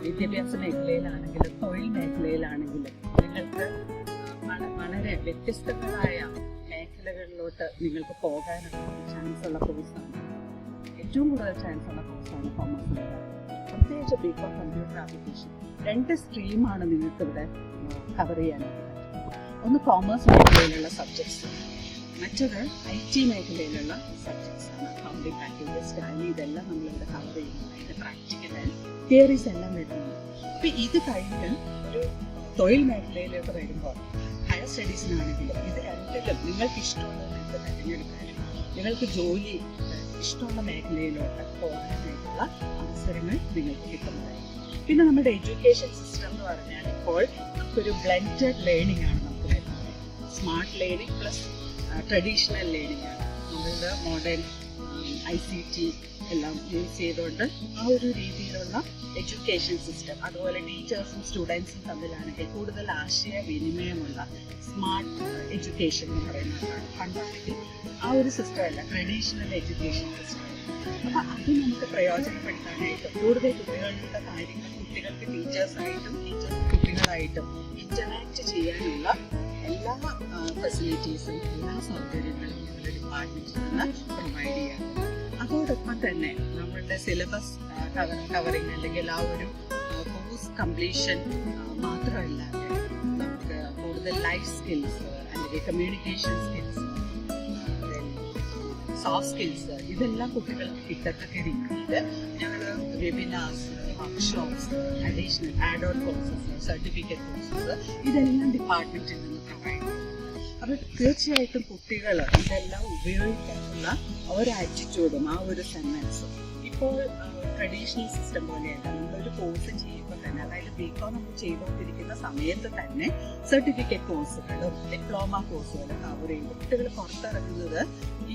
വിദ്യാഭ്യാസ മേഖലയിലാണെങ്കിലും തൊഴിൽ മേഖലയിലാണെങ്കിലും നിങ്ങൾക്ക് വളരെ വ്യത്യസ്തങ്ങളായ മേഖലകളിലോട്ട് നിങ്ങൾക്ക് പോകാനുള്ള ചാൻസ് ഉള്ള കോഴ്സാണ്. ഏറ്റവും കൂടുതൽ ചാൻസ് ഉള്ള കോഴ്സാണ് കോമേഴ്സ്. പ്രത്യേകിച്ച് ബികോം കമ്പ്യൂട്ടർ ആപ്ലിക്കേഷൻ 2 സ്ട്രീമാണ് നിങ്ങൾക്ക് ഇവിടെ കവർ ചെയ്യാനായിട്ട് പറ്റും. ഒന്ന് കോമേഴ്സ് മേഖലയിലുള്ള സബ്ജക്ട്സ്, മറ്റത് IT മേഖലയിലുള്ള സബ്ജക്ട്സ് ആണ്. അക്കൗണ്ടിങ്, പാക്കേജസ്, ടാലി, ഇതെല്ലാം നമ്മളിവിടെ കവർ ചെയ്യുന്നത്. അതിൻ്റെ പ്രാക്ടിക്കൽ ആൻഡ് തിയറീസ് എല്ലാം വരുന്നുണ്ട്. അപ്പം ഇത് കഴിഞ്ഞ് ഒരു തൊഴിൽ മേഖലയിലേക്ക് വരുമ്പോൾ ഹയർ സ്റ്റഡീസിനാണെങ്കിലും ഇത് രണ്ടിലും നിങ്ങൾക്ക് ഇഷ്ടമുള്ളത് നിങ്ങൾക്ക് തിരഞ്ഞെടുക്കാനും നിങ്ങൾക്ക് ജോലി ഇഷ്ടമുള്ള മേഖലയിലോട്ട് പോകാനായിട്ടുള്ള അവസരങ്ങൾ നിങ്ങൾക്ക് കിട്ടുന്നതായിരിക്കും. പിന്നെ നമ്മുടെ എഡ്യൂക്കേഷൻ സിസ്റ്റം എന്ന് പറഞ്ഞാൽ ഇപ്പോൾ നമുക്കൊരു ബ്ലെൻഡഡ് ലേണിംഗ് ആണ് നമുക്ക് വരുന്നത്. Smart learning plus traditional learning ആണ്. നമ്മളുടെ മോഡേൺ ICT എല്ലാം യൂസ് ചെയ്തുകൊണ്ട് ആ ഒരു രീതിയിലുള്ള എഡ്യൂക്കേഷൻ സിസ്റ്റം, അതുപോലെ ടീച്ചേഴ്സും സ്റ്റുഡൻസും തമ്മിലാണെങ്കിൽ കൂടുതൽ ആശയവിനിമയമുള്ള സ്മാർട്ട് എഡ്യൂക്കേഷൻ എന്ന് പറയുന്നതാണ്. പണ്ടാണെങ്കിൽ ആ ഒരു സിസ്റ്റം അല്ല, ട്രഡീഷണൽ എഡ്യൂക്കേഷൻ സിസ്റ്റം. അപ്പം അത് നമുക്ക് പ്രയോജനപ്പെടുത്താനായിട്ട് കൂടുതൽ കുട്ടികളുടെ കാര്യങ്ങൾ കുട്ടികൾക്ക് ടീച്ചേഴ്സായിട്ടും ടീച്ചേഴ്സ് കുട്ടികളായിട്ടും ഇന്ററാക്ട് ചെയ്യാനുള്ള എല്ലാ ഫെസിലിറ്റീസും എല്ലാ സൗകര്യങ്ങളും ഞങ്ങളുടെ ഡിപ്പാർട്ട്മെന്റിൽ നിന്ന് പ്രൊവൈഡ് ചെയ്യാം. അതോടൊപ്പം തന്നെ നമ്മളുടെ സിലബസ് കവറിങ് അല്ലെങ്കിൽ ആ ഒരു കോഴ്സ് കംപ്ലീഷൻ മാത്രമല്ലാതെ നമുക്ക് കൂടുതൽ ലൈഫ് സ്കിൽസ് അല്ലെങ്കിൽ കമ്മ്യൂണിക്കേഷൻ സ്കിൽസ്, സോഫ്റ്റ് സ്കിൽസ്, ഇതെല്ലാം കുട്ടികൾക്ക് കിട്ടത്തക്ക രീതിയിൽ ഞങ്ങൾ webinars, workshops, additional add on courses, certificate courses ഇതെല്ലാം ഡിപ്പാർട്ട്മെന്റിൽ നിന്ന് പ്രൊവൈഡ് ചെയ്യും. അപ്പോൾ തീർച്ചയായിട്ടും കുട്ടികൾ ഇതെല്ലാം ഉപയോഗിക്കാനുള്ള ഒരു ആറ്റിറ്റ്യൂഡും ആ ഒരു സെൻസും ഇപ്പോൾ ട്രഡീഷണൽ സിസ്റ്റം പോലെയല്ല. നമ്മളൊരു കോഴ്സ് ചെയ്യുമ്പോൾ തന്നെ, അതായത് ബികോം നമ്മൾ ചെയ്തുകൊണ്ടിരിക്കുന്ന സമയത്ത് തന്നെ സർട്ടിഫിക്കറ്റ് കോഴ്സുകളും ഡിപ്ലോമ കോഴ്സുകളും കവർ ചെയ്യും. കുട്ടികൾ പുറത്തിറങ്ങുന്നത്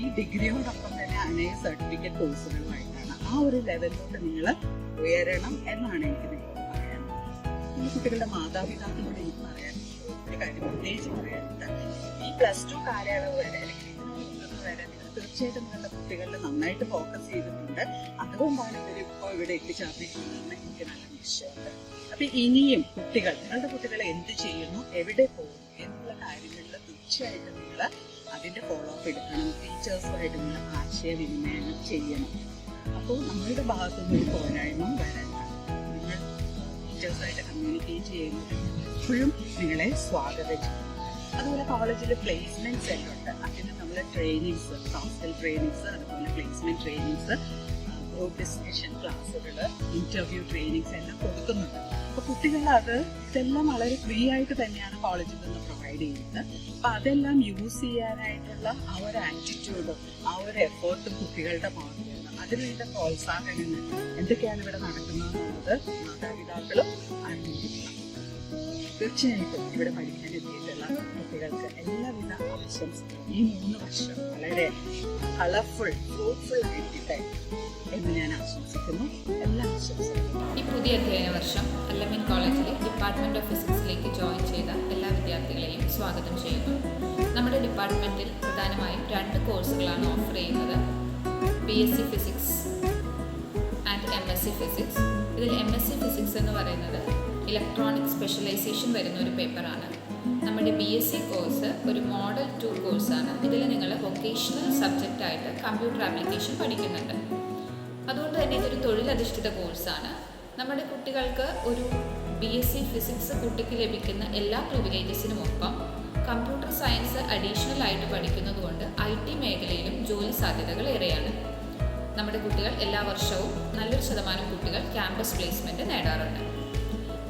ഈ ഡിഗ്രിയോടൊപ്പം തന്നെ അനേക സർട്ടിഫിക്കറ്റ് കോഴ്സുകളുമായിട്ടാണ്. ആ ഒരു ലെവലിലോട്ട് നിങ്ങൾ ഉയരണം എന്നാണ് എനിക്ക് നിങ്ങളോട് പറയാനുള്ളത്. ഈ കുട്ടികളുടെ മാതാപിതാക്കളോട് എനിക്ക് പറയാൻ ഒരു കാര്യം പ്രത്യേകിച്ച് പറയാനുണ്ട്. ഈ +2 കാലയളവ് വരെ അല്ലെങ്കിൽ ഇതിനു വരെ നിങ്ങൾ തീർച്ചയായിട്ടും നിങ്ങളുടെ കുട്ടികളിൽ നന്നായിട്ട് ഫോക്കസ് ചെയ്തിട്ടുണ്ട്. അതുകൊണ്ടാണ് ഇവരിപ്പോൾ ഇവിടെ എത്തിച്ചേർന്നിട്ടുള്ളതെന്ന് എനിക്ക് നല്ല നിശ്ചയമുണ്ട്. അപ്പൊ ഇനിയും നിങ്ങളുടെ കുട്ടികൾ എന്ത് ചെയ്യുന്നു, എവിടെ പോകുന്നു എന്നുള്ള കാര്യങ്ങളിൽ തീർച്ചയായിട്ടും നിങ്ങൾ അതിന്റെ ഫോളോ അപ്പ് എടുക്കണം. ടീച്ചേഴ്സുമായിട്ട് നിങ്ങൾ ആശയവിനിമയങ്ങൾ ചെയ്യണം. അപ്പോൾ നമ്മളുടെ ഭാഗത്തുനിന്ന് ഒരു പോരായ്മ വരണ്ട. നിങ്ങൾ ടീച്ചേഴ്സുമായിട്ട് കമ്മ്യൂണിക്കേറ്റ് ചെയ്യുന്നത് എപ്പോഴും നിങ്ങളെ സ്വാഗതം ചെയ്യും. അതുപോലെ കോളേജിൽ പ്ലേസ്മെന്റ്സ് എല്ലാം ഉണ്ട്. അതിന് നമ്മൾ ട്രെയിനിങ്സ്, സോഫ്റ്റ് ട്രെയിനിങ്സ്, അതുപോലെ പ്ലേസ്മെന്റ് ട്രെയിനിങ്സ്, ഗ്രൂപ്പ് ഡിസ്കഷൻ ക്ലാസ്സുകൾ, ഇന്റർവ്യൂ ട്രെയിനിങ്സ് എല്ലാം കൊടുക്കുന്നുണ്ട്. അപ്പൊ കുട്ടികൾ ഇതെല്ലാം വളരെ ഫ്രീ ആയിട്ട് തന്നെയാണ് കോളേജിൽ നിന്ന് പ്രൊവൈഡ് ചെയ്യുന്നത്. അപ്പൊ അതെല്ലാം യൂസ് ചെയ്യാനായിട്ടുള്ള ആ ഒരു ആറ്റിറ്റ്യൂഡും ആ ഒരു എഫേർട്ടും കുട്ടികളുടെ ഭാഗത്ത് നിന്ന് അതിനുവേണ്ട പ്രോത്സാഹനങ്ങൾ എന്തൊക്കെയാണ് ഇവിടെ നടക്കുന്നതെന്നുള്ളത് മാതാപിതാക്കളും അറിഞ്ഞിരിക്കണം. തീർച്ചയായിട്ടും ഇവിടെ പഠിക്കാൻ എത്തിയിട്ടുള്ള കുട്ടികൾക്ക് എല്ലാവിധ ആശംസകളും ഈ 3 വർഷം വളരെ കളർഫുൾ, ഫ്രൂട്ട്ഫുൾ ആയിരിക്കട്ടെ എന്ന് ഞാൻ ആശംസിക്കുന്നു. എല്ലാ ആശംസകളും. ഈ പുതിയ അധ്യയന വർഷം അല്ലമീൻ കോളേജിലെ ഡിപ്പാർട്ട്മെൻറ്റ് ഓഫ് ഫിസിക്സിലേക്ക് ജോയിൻ ചെയ്ത എല്ലാ വിദ്യാർത്ഥികളെയും സ്വാഗതം ചെയ്യുന്നു. നമ്മുടെ ഡിപ്പാർട്ട്മെൻറ്റിൽ പ്രധാനമായും 2 കോഴ്സുകളാണ് ഓഫർ ചെയ്യുന്നത്. BSc physics and MSc physics. ഇതിൽ MSc ഫിസിക്സ് എന്ന് പറയുന്നത് ഇലക്ട്രോണിക് സ്പെഷ്യലൈസേഷൻ വരുന്ന ഒരു പേപ്പറാണ്. നമ്മുടെ BSc കോഴ്സ് ഒരു മോഡൽ 2 കോഴ്സാണ്. ഇതിൽ നിങ്ങൾ വൊക്കേഷണൽ സബ്ജക്റ്റായിട്ട് കമ്പ്യൂട്ടർ ആപ്ലിക്കേഷൻ പഠിക്കുന്നുണ്ട്. അതുകൊണ്ട് തന്നെ ഇതൊരു തൊഴിലധിഷ്ഠിത കോഴ്സാണ്. നമ്മുടെ കുട്ടികൾക്ക് ഒരു BSc ഫിസിക്സ് കുട്ടിക്ക് ലഭിക്കുന്ന എല്ലാ പ്രിവിലേജസിനുമൊപ്പം കമ്പ്യൂട്ടർ സയൻസ് അഡീഷണൽ ആയിട്ട് പഠിക്കുന്നത് കൊണ്ട് IT മേഖലയിലും ജോലി സാധ്യതകൾ ഏറെയാണ്. നമ്മുടെ കുട്ടികൾ എല്ലാ വർഷവും നല്ലൊരു ശതമാനം കുട്ടികൾ ക്യാമ്പസ് പ്ലേസ്മെൻറ്റ് നേടാറുണ്ട്.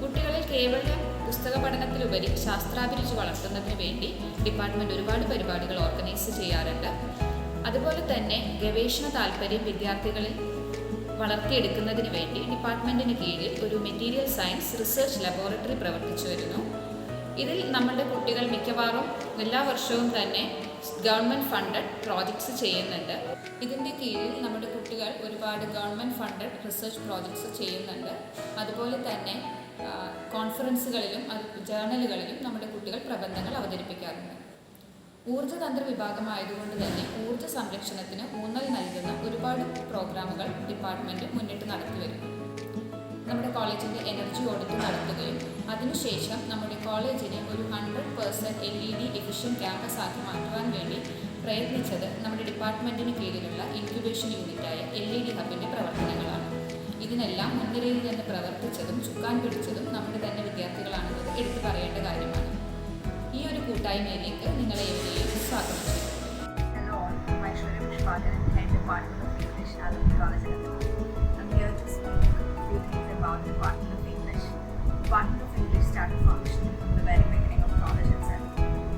കുട്ടികളിൽ കേവലം പുസ്തക പഠനത്തിലുപരി ശാസ്ത്രാഭിരുചി വളർത്തുന്നതിന് വേണ്ടി ഡിപ്പാർട്ട്മെൻറ്റ് ഒരുപാട് പരിപാടികൾ ഓർഗനൈസ് ചെയ്യാറുണ്ട്. അതുപോലെ തന്നെ ഗവേഷണ താല്പര്യം വിദ്യാർത്ഥികളിൽ വളർത്തിയെടുക്കുന്നതിന് വേണ്ടി ഡിപ്പാർട്ട്മെൻറ്റിന് കീഴിൽ ഒരു മെറ്റീരിയൽ സയൻസ് റിസർച്ച് ലബോറട്ടറി പ്രവർത്തിച്ചു വരുന്നു. ഇതിൽ നമ്മളുടെ കുട്ടികൾ മിക്കവാറും എല്ലാ വർഷവും തന്നെ ഗവൺമെൻറ് ഫണ്ടഡ് പ്രോജക്ട്സ് ചെയ്യുന്നുണ്ട്. ഇതിൻ്റെ കീഴിൽ നമ്മുടെ കുട്ടികൾ ഒരുപാട് ഗവൺമെൻറ് ഫണ്ടഡ് റിസർച്ച് പ്രോജക്ട്സ് ചെയ്യുന്നുണ്ട്. അതുപോലെ തന്നെ കോൺഫറൻസുകളിലും ജേർണലുകളിലും നമ്മുടെ കുട്ടികൾ പ്രബന്ധങ്ങൾ അവതരിപ്പിക്കാറുണ്ട്. ഊർജ്ജതന്ത്ര വിഭാഗമായതുകൊണ്ട് തന്നെ ഊർജ്ജ സംരക്ഷണത്തിന് ഊന്നൽ നൽകുന്ന ഒരുപാട് പ്രോഗ്രാമുകൾ ഡിപ്പാർട്ട്മെൻറ്റ് മുന്നിട്ട് നടത്തി വരുന്നു. നമ്മുടെ കോളേജിൻ്റെ എനർജി ഓഡിറ്റ് നടത്തുകയും അതിനുശേഷം നമ്മുടെ കോളേജിനെ ഒരു 100% LED എഫിഷ്യൻറ്റ് ക്യാമ്പസ് ആക്കി മാറ്റുവാൻ വേണ്ടി പ്രയത്നിച്ചത് നമ്മുടെ ഡിപ്പാർട്ട്മെൻറ്റിന് കീഴിലുള്ള ഇൻക്യുബേഷൻ യൂണിറ്റായ LED ഹബിൻ്റെ പ്രവർത്തനങ്ങളാണ്. ഇതിനെല്ലാം മുൻനിരയിൽ നിന്ന് പ്രവർത്തിച്ചതും ചുക്കാൻ പിടിച്ചതും നമ്മുടെ തന്നെ വിദ്യാർത്ഥികളാണെന്നത് എടുത്തു പറയേണ്ട കാര്യമാണ്. ഈ ഒരു കൂട്ടായ്മയിലേക്ക് നിങ്ങളെ എവിടെയും സ്വാഗതം ചെയ്യുന്നു. Hello, I'm Aishwarya Pushpagan, Head Department of English, Alumni College, Electronics. I'm here to speak a few things about the Department of English. Department of English started functioning from the very beginning of college itself.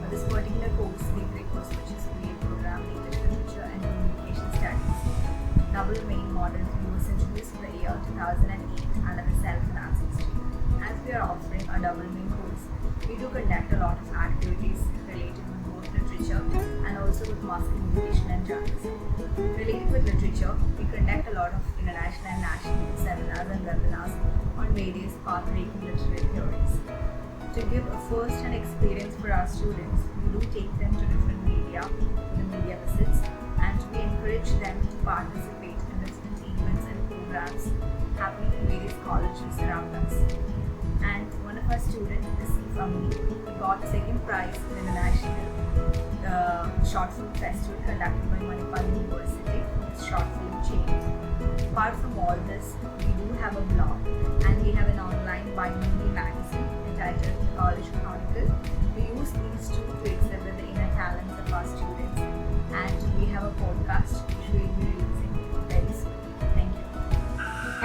For this particular course, degree course, which is BA program, English Literature and Communication Studies, double main model was introduced in the year 2008 under the self-financing stream. As we are offering a double main course, we do conduct a lot of activities related with both literature and also with mass communication and journalism. Related with literature, we conduct a lot of international and national seminars and webinars on various path-breaking literary theories. To give a first-hand experience for our students, we do take them to different media, the media visits, and we encourage them to participate in different events and programs happening in various colleges around us. And one of our students, Asif Amni, got second prize in the national short film festival conducted by Manipal University, short film chain. Apart from all this, we do have a blog and we have an online bi-monthly magazine entitled The College Chronicle. We use these two to exhibit the inner talents of our students, and we have a podcast which we will be releasing very soon. Thank you.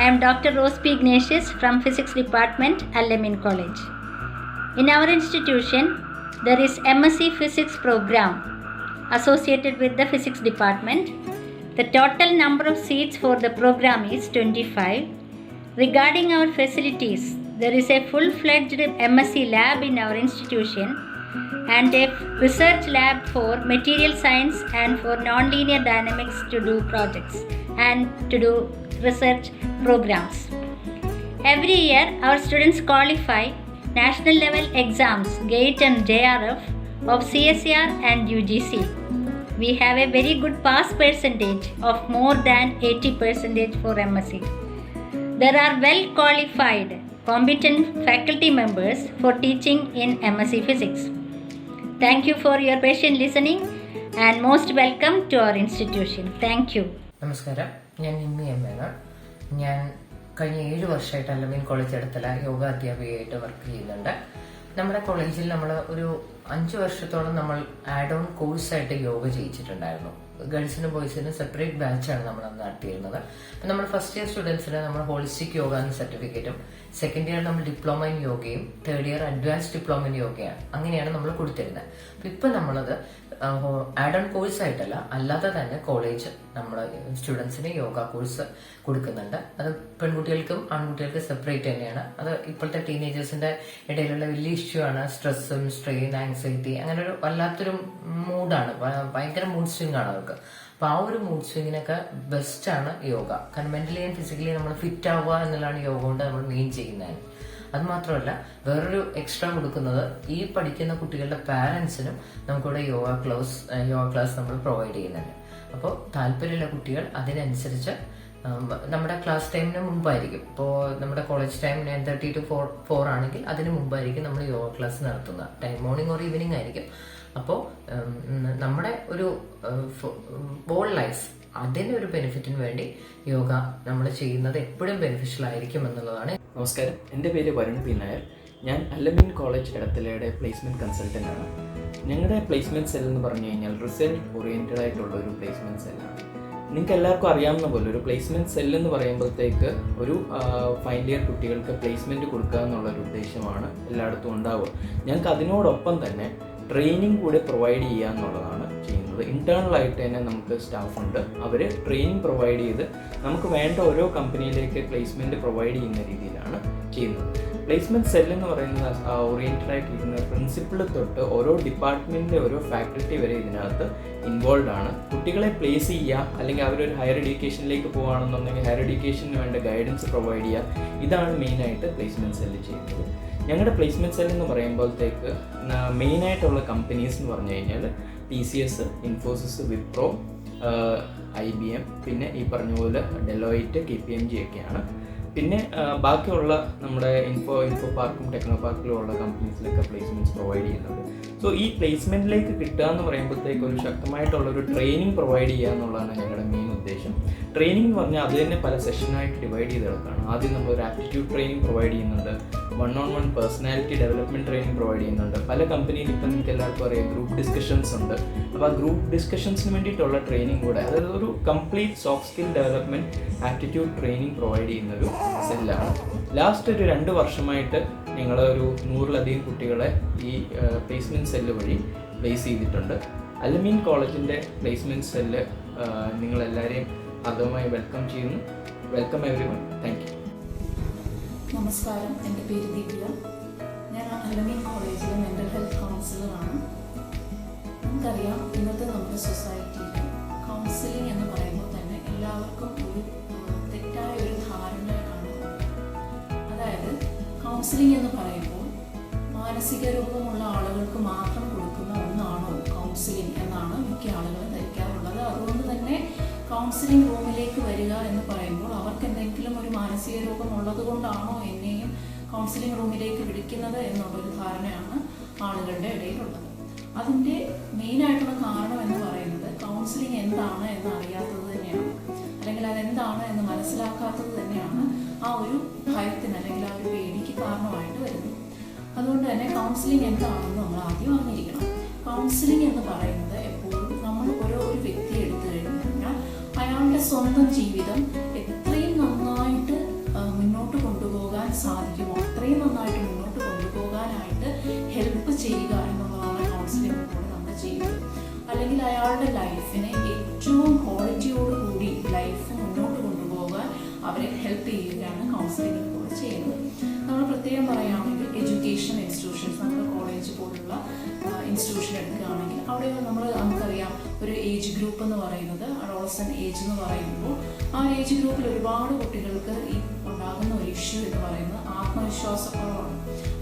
I am Dr. Rose P. Ignatius from Physics Department, Al-Amin College. In our institution, there is MSc Physics program associated with the Physics Department. The total number of seats for the program is 25. Regarding our facilities, there is a full-fledged MSc lab in our institution and a research lab for material science and for nonlinear dynamics to do projects and to do research programs. Every year, our students qualify national level exams, GATE and JRF of CSER and UGC. We have a very good pass percentage of more than 80% for MSc. There are well qualified, competent faculty members for teaching in MSc Physics. Thank you for your patient listening and most welcome to our institution. Thank you. നമസ്കാരം, ഞാൻ നിമ്മി എം എന്നാണ്. ഞാൻ കഴിഞ്ഞ 7 വർഷമായിട്ട് അൽ-അമീൻ കോളേജ് അടുത്തുള്ള യോഗ അധ്യാപികയായിട്ട് വർക്ക് ചെയ്യുന്നുണ്ട്. നമ്മുടെ കോളേജിൽ നമ്മൾ ഒരു 5 വർഷത്തോളം നമ്മൾ ആഡ് ഓൺ കോഴ്സായിട്ട് യോഗ ചെയ്യിച്ചിട്ടുണ്ടായിരുന്നു. ഗേൾസിനും ബോയ്സിനും സെപ്പറേറ്റ് ബാച്ചാണ് നമ്മൾ അന്ന് നടത്തിയിരുന്നത്. അപ്പം നമ്മൾ ഫസ്റ്റ് ഇയർ സ്റ്റുഡൻസിന് നമ്മൾ ഹോളിസ്റ്റിക് യോഗ എന്ന സർട്ടിഫിക്കറ്റും, സെക്കൻഡ് ഇയർ നമ്മൾ ഡിപ്ലോമ ഇൻ യോഗയും, third year advance diploma in യോഗയാണ്. അങ്ങനെയാണ് നമ്മൾ കൊടുത്തിരുന്നത്. അപ്പം ഇപ്പം നമ്മളത് ആഡ് ഓൺ കോഴ്സ് ആയിട്ടല്ല, അല്ലാതെ തന്നെ കോളേജ് നമ്മൾ സ്റ്റുഡൻസിന് യോഗ കോഴ്സ് കൊടുക്കുന്നുണ്ട്. അത് പെൺകുട്ടികൾക്കും ആൺകുട്ടികൾക്കും സെപ്പറേറ്റ് തന്നെയാണ്. അത് ഇപ്പോഴത്തെ ടീനേജേഴ്സിന്റെ ഇടയിലുള്ള വലിയ ഇഷ്യൂ ആണ്. സ്ട്രെസ്സും സ്ട്രെയിൻ, ആങ്സൈറ്റി, അങ്ങനെ ഒരു വല്ലാത്തൊരു മൂഡാണ്, ഭയങ്കര മൂഡ് സ്വിംഗ് ആണ് അവർക്ക്. അപ്പൊ ആ ഒരു മൂഡ് സ്വിങ്ങിനൊക്കെ ബെസ്റ്റ് ആണ് യോഗ. കാരണം മെന്റലി ആൻഡ് ഫിസിക്കലി നമ്മൾ ഫിറ്റ് ആവുക എന്നുള്ളതാണ് യോഗ കൊണ്ട് നമ്മൾ മെയിൻ ചെയ്യുന്നത്. അത് മാത്രമല്ല, വേറൊരു എക്സ്ട്രാ കൊടുക്കുന്നത് ഈ പഠിക്കുന്ന കുട്ടികളുടെ പാരന്റ്സിനും നമുക്കിവിടെ യോഗ ക്ലാസ് നമ്മൾ പ്രൊവൈഡ് ചെയ്യുന്നുണ്ട്. അപ്പോൾ താല്പര്യമുള്ള കുട്ടികൾ അതിനനുസരിച്ച് നമ്മുടെ ക്ലാസ് ടൈമിന് മുമ്പായിരിക്കും. ഇപ്പോൾ നമ്മുടെ കോളേജ് ടൈം 9:30 to 4 ആണെങ്കിൽ അതിന് മുമ്പായിരിക്കും നമ്മൾ യോഗ ക്ലാസ് നടത്തുന്നത്. ടൈം മോർണിംഗ് ഓർ ഈവനിങ് ആയിരിക്കും. അപ്പോൾ നമ്മുടെ ഒരു ഹോൾ ലൈഫ് അതിനൊരു ബെനിഫിറ്റിന് വേണ്ടി യോഗ നമ്മൾ ചെയ്യുന്നത് എപ്പോഴും ബെനിഫിഷ്യൽ ആയിരിക്കും എന്നുള്ളതാണ്. നമസ്കാരം, എൻ്റെ പേര് വരുൺ പി നായർ. ഞാൻ അൽ-അമീൻ കോളേജ് എടത്തലയുടെ പ്ലേസ്മെൻറ്റ് കൺസൾട്ടൻ്റ് ആണ്. ഞങ്ങളുടെ പ്ലേസ്മെൻറ്റ് സെൽ എന്ന് പറഞ്ഞു കഴിഞ്ഞാൽ റിസൾട്ട് ഓറിയൻറ്റഡ് ആയിട്ടുള്ള ഒരു പ്ലേസ്മെൻറ്റ് സെല്ലാണ്. നിങ്ങൾക്ക് എല്ലാവർക്കും അറിയാവുന്ന പോലെ ഒരു പ്ലേസ്മെൻറ്റ് സെൽ എന്ന് പറയുമ്പോഴത്തേക്ക് ഒരു ഫൈനൽ ഇയർ കുട്ടികൾക്ക് പ്ലേസ്മെൻറ്റ് കൊടുക്കുക എന്നുള്ളൊരു ഉദ്ദേശമാണ് എല്ലായിടത്തും ഉണ്ടാവുക. ഞങ്ങൾക്ക് അതിനോടൊപ്പം തന്നെ ട്രെയിനിങ് കൂടെ പ്രൊവൈഡ് ചെയ്യുക എന്നുള്ളതാണ് ചെയ്യുന്നത്. ഇൻറ്റേർണലായിട്ട് തന്നെ നമുക്ക് സ്റ്റാഫുണ്ട്. അവർ ട്രെയിനിങ് പ്രൊവൈഡ് ചെയ്ത് നമുക്ക് വേണ്ട ഓരോ കമ്പനിയിലേക്ക് പ്ലേസ്മെൻറ്റ് പ്രൊവൈഡ് ചെയ്യുന്ന രീതിയിലാണ് ചെയ്യുന്നത്. പ്ലേസ്മെൻറ്റ് സെൽ എന്ന് പറയുന്നത് ഓറിയൻറ്റഡ് ആയിട്ടിരിക്കുന്ന പ്രിൻസിപ്പിൾ തൊട്ട് ഓരോ ഡിപ്പാർട്ട്മെൻറ്റിൻ്റെ ഓരോ ഫാക്കൽറ്റി വരെ ഇതിനകത്ത് ഇൻവോൾവ് ആണ്. കുട്ടികളെ പ്ലേസ് ചെയ്യുക, അല്ലെങ്കിൽ അവരൊരു ഹയർ എഡ്യൂക്കേഷനിലേക്ക് പോകുകയാണെന്നുണ്ടെങ്കിൽ ഹയർ എഡ്യൂക്കേഷന് വേണ്ട ഗൈഡൻസ് പ്രൊവൈഡ് ചെയ്യുക. ഇതാണ് മെയിനായിട്ട് പ്ലേസ്മെൻറ്റ് സെല്ല് ചെയ്യുന്നത്. ഞങ്ങളുടെ പ്ലേസ്മെൻറ്റ് സെൽ എന്ന് പറയുമ്പോഴത്തേക്ക് മെയിനായിട്ടുള്ള കമ്പനീസ് എന്ന് പറഞ്ഞു കഴിഞ്ഞാൽ TCS, ഇൻഫോസിസ്, വിപ്രോ, IBM, പിന്നെ ഈ പറഞ്ഞ പോലെ ഡെലോയിറ്റ്, KPMG ഒക്കെയാണ്. പിന്നെ ബാക്കിയുള്ള നമ്മുടെ ഇൻഫോ പാർക്കും ടെക്നോ പാർക്കിലും ഉള്ള കമ്പനീസിലൊക്കെ പ്ലേസ്മെൻറ്റ്സ് പ്രൊവൈഡ് ചെയ്യുന്നുണ്ട്. സോ ഈ പ്ലേസ്മെൻറ്റിലേക്ക് കിട്ടുക എന്ന് പറയുമ്പോഴത്തേക്ക് ഒരു ശക്തമായിട്ടുള്ളൊരു ട്രെയിനിങ് പ്രൊവൈഡ് ചെയ്യുക എന്നുള്ളതാണ് ഞങ്ങളുടെ മെയിൻ ഉദ്ദേശം. ട്രെയിനിങ് എന്ന് പറഞ്ഞാൽ അത് തന്നെ പല സെഷനായിട്ട് ഡിവൈഡ് ചെയ്ത് കിടക്കുകയാണ്. ആദ്യം നമ്മളൊരു ആപ്റ്റിറ്റ്യൂഡ് ട്രെയിനിങ് പ്രൊവൈഡ് ചെയ്യുന്നുണ്ട്, 1-on-1 personality development training provide ചെയ്യുന്നുണ്ട്. പല കമ്പനിയിൽ ഇപ്പം നിങ്ങൾക്ക് എല്ലാവർക്കും അറിയാം ഗ്രൂപ്പ് ഡിസ്കഷൻസ് ഉണ്ട്. അപ്പോൾ ആ ഗ്രൂപ്പ് ഡിസ്കഷൻസിന് വേണ്ടിയിട്ടുള്ള ട്രെയിനിങ് കൂടെ, അതായത് ഒരു complete soft skill development aptitude training provide ചെയ്യുന്നൊരു സെല്ലാണ്. ലാസ്റ്റ് ഒരു 2 വർഷമായിട്ട് ഞങ്ങൾ ഒരു 100-ലധികം കുട്ടികളെ ഈ പ്ലേസ്മെൻറ്റ് സെല്ല് വഴി പ്ലേസ് ചെയ്തിട്ടുണ്ട്. അൽമീൻ കോളേജിൻ്റെ പ്ലേസ്മെൻറ്റ് സെല്ല് നിങ്ങളെല്ലാവരെയും ആദ്യമായി വെൽക്കം ചെയ്യുന്നു. Welcome every one. Thank you. നമസ്കാരം, എൻ്റെ പേര് ദിവ്യ. ഞാൻ അൽമീൻ കോളേജിലെ മെൻ്റൽ ഹെൽത്ത് കൗൺസിലറാണ്. നമുക്കറിയാം ഇന്നത്തെ നമ്മുടെ സൊസൈറ്റിയിൽ കൗൺസിലിംഗ് എന്ന് പറയുമ്പോൾ തന്നെ എല്ലാവർക്കും ഒരു തെറ്റായ ഒരു ധാരണയാണ്. അതായത് കൗൺസിലിംഗ് എന്ന് പറയുമ്പോൾ മാനസിക രോഗമുള്ള ആളുകൾക്ക് മാത്രം കൊടുക്കുന്ന ഒന്നാണോ കൗൺസിലിംഗ് എന്നാണ് മിക്ക ആളുകളും ധരിക്കാറുള്ളത്. അതുകൊണ്ട് തന്നെ കൗൺസിലിംഗ് റൂമിലേക്ക് വരിക എന്ന് പറയുമ്പോൾ അവർക്ക് എന്തെങ്കിലും ഒരു മാനസിക രോഗം ഉള്ളത് കൊണ്ടാണോ എന്നെയും കൗൺസിലിംഗ് റൂമിലേക്ക് വിളിക്കുന്നത് എന്നുള്ളൊരു ധാരണയാണ് ആളുകളുടെ ഇടയിലുള്ളത്. അതിൻ്റെ മെയിനായിട്ടുള്ള കാരണം എന്ന് പറയുന്നത് കൗൺസിലിംഗ് എന്താണ് എന്ന് അറിയാത്തത് തന്നെയാണ്, അല്ലെങ്കിൽ അതെന്താണ് എന്ന് മനസ്സിലാക്കാത്തത് തന്നെയാണ് ആ ഒരു ഭയത്തിന് അല്ലെങ്കിൽ ആ ഒരു പേടിക്ക് കാരണമായിട്ട് വരുന്നത്. അതുകൊണ്ട് തന്നെ കൗൺസിലിംഗ് എന്താണെന്ന് നമ്മൾ ആദ്യം അറിഞ്ഞിരിക്കണം. കൗൺസിലിംഗ് എന്ന് പറയുന്നത് എപ്പോഴും നമ്മൾ ഒരു വ്യക്തിയെ എടുത്തു കഴിഞ്ഞാൽ അയാളുടെ സ്വന്തം ജീവിതം എത്രയും നന്നായിട്ട് മുന്നോട്ട് കൊണ്ടുപോകാൻ സാധിക്കുമോ അത്രയും നന്നായിട്ട് മുന്നോട്ട് കൊണ്ടുപോകാനായിട്ട് ഹെൽപ്പ് ചെയ്യുക എന്നുള്ളതാണ് കൗൺസിലിംഗിലൂടെ നമ്മൾ ചെയ്യുന്നത്. അല്ലെങ്കിൽ അയാളുടെ ലൈഫിനെ ഏറ്റവും ക്വാളിറ്റിയോടുകൂടി ലൈഫ് മുന്നോട്ട് കൊണ്ടുപോകാൻ അവരെ ഹെൽപ്പ് ചെയ്യുകയാണ് കൗൺസിലിംഗിലൂടെ ചെയ്യുന്നത്. നമ്മൾ പ്രത്യേകം പറയുകയാണെങ്കിൽ എഡ്യൂക്കേഷൻ ഇൻസ്റ്റിറ്റ്യൂഷൻസ്, നമ്മുടെ കോളേജ് പോലുള്ള ഇൻസ്റ്റിറ്റ്യൂഷൻ എടുക്കുകയാണെങ്കിൽ അവിടെ നമുക്കറിയാം ഒരു ഏജ് ഗ്രൂപ്പ് എന്ന് പറയുന്നത് അഡോളസെന്റ് ഏജ് എന്ന് പറയുമ്പോൾ ആ ഏജ് ഗ്രൂപ്പിൽ ഒരുപാട് കുട്ടികൾക്ക് ഈ ഉണ്ടാകുന്ന ഒരു ഇഷ്യൂ എന്ന് പറയുന്നത് ആത്മവിശ്വാസക്കുറവാണ്.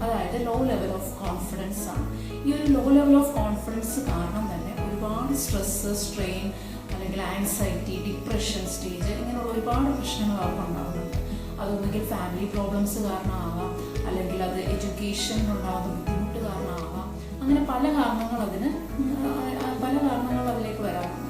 അതായത് ലോ ലെവൽ ഓഫ് കോൺഫിഡൻസ് ആണ്. ഈ ഒരു ലോ ലെവൽ ഓഫ് കോൺഫിഡൻസ് കാരണം തന്നെ ഒരുപാട് സ്ട്രെസ്, സ്ട്രെയിൻ, അല്ലെങ്കിൽ ആൻസൈറ്റി, ഡിപ്രഷൻ സ്റ്റേജ്, ഇങ്ങനെയുള്ള ഒരുപാട് പ്രശ്നങ്ങൾ അവർക്ക് ഉണ്ടാകുന്നുണ്ട്. അതൊന്നുകിൽ ഫാമിലി പ്രോബ്ലംസ് കാരണമാവാം, അല്ലെങ്കിൽ അത് എഡ്യൂക്കേഷനിലുണ്ടാകുന്ന ബുദ്ധിമുട്ട് കാരണമാവാം. അങ്ങനെ പല കാരണങ്ങൾ അതിലേക്ക് വരാറുണ്ട്.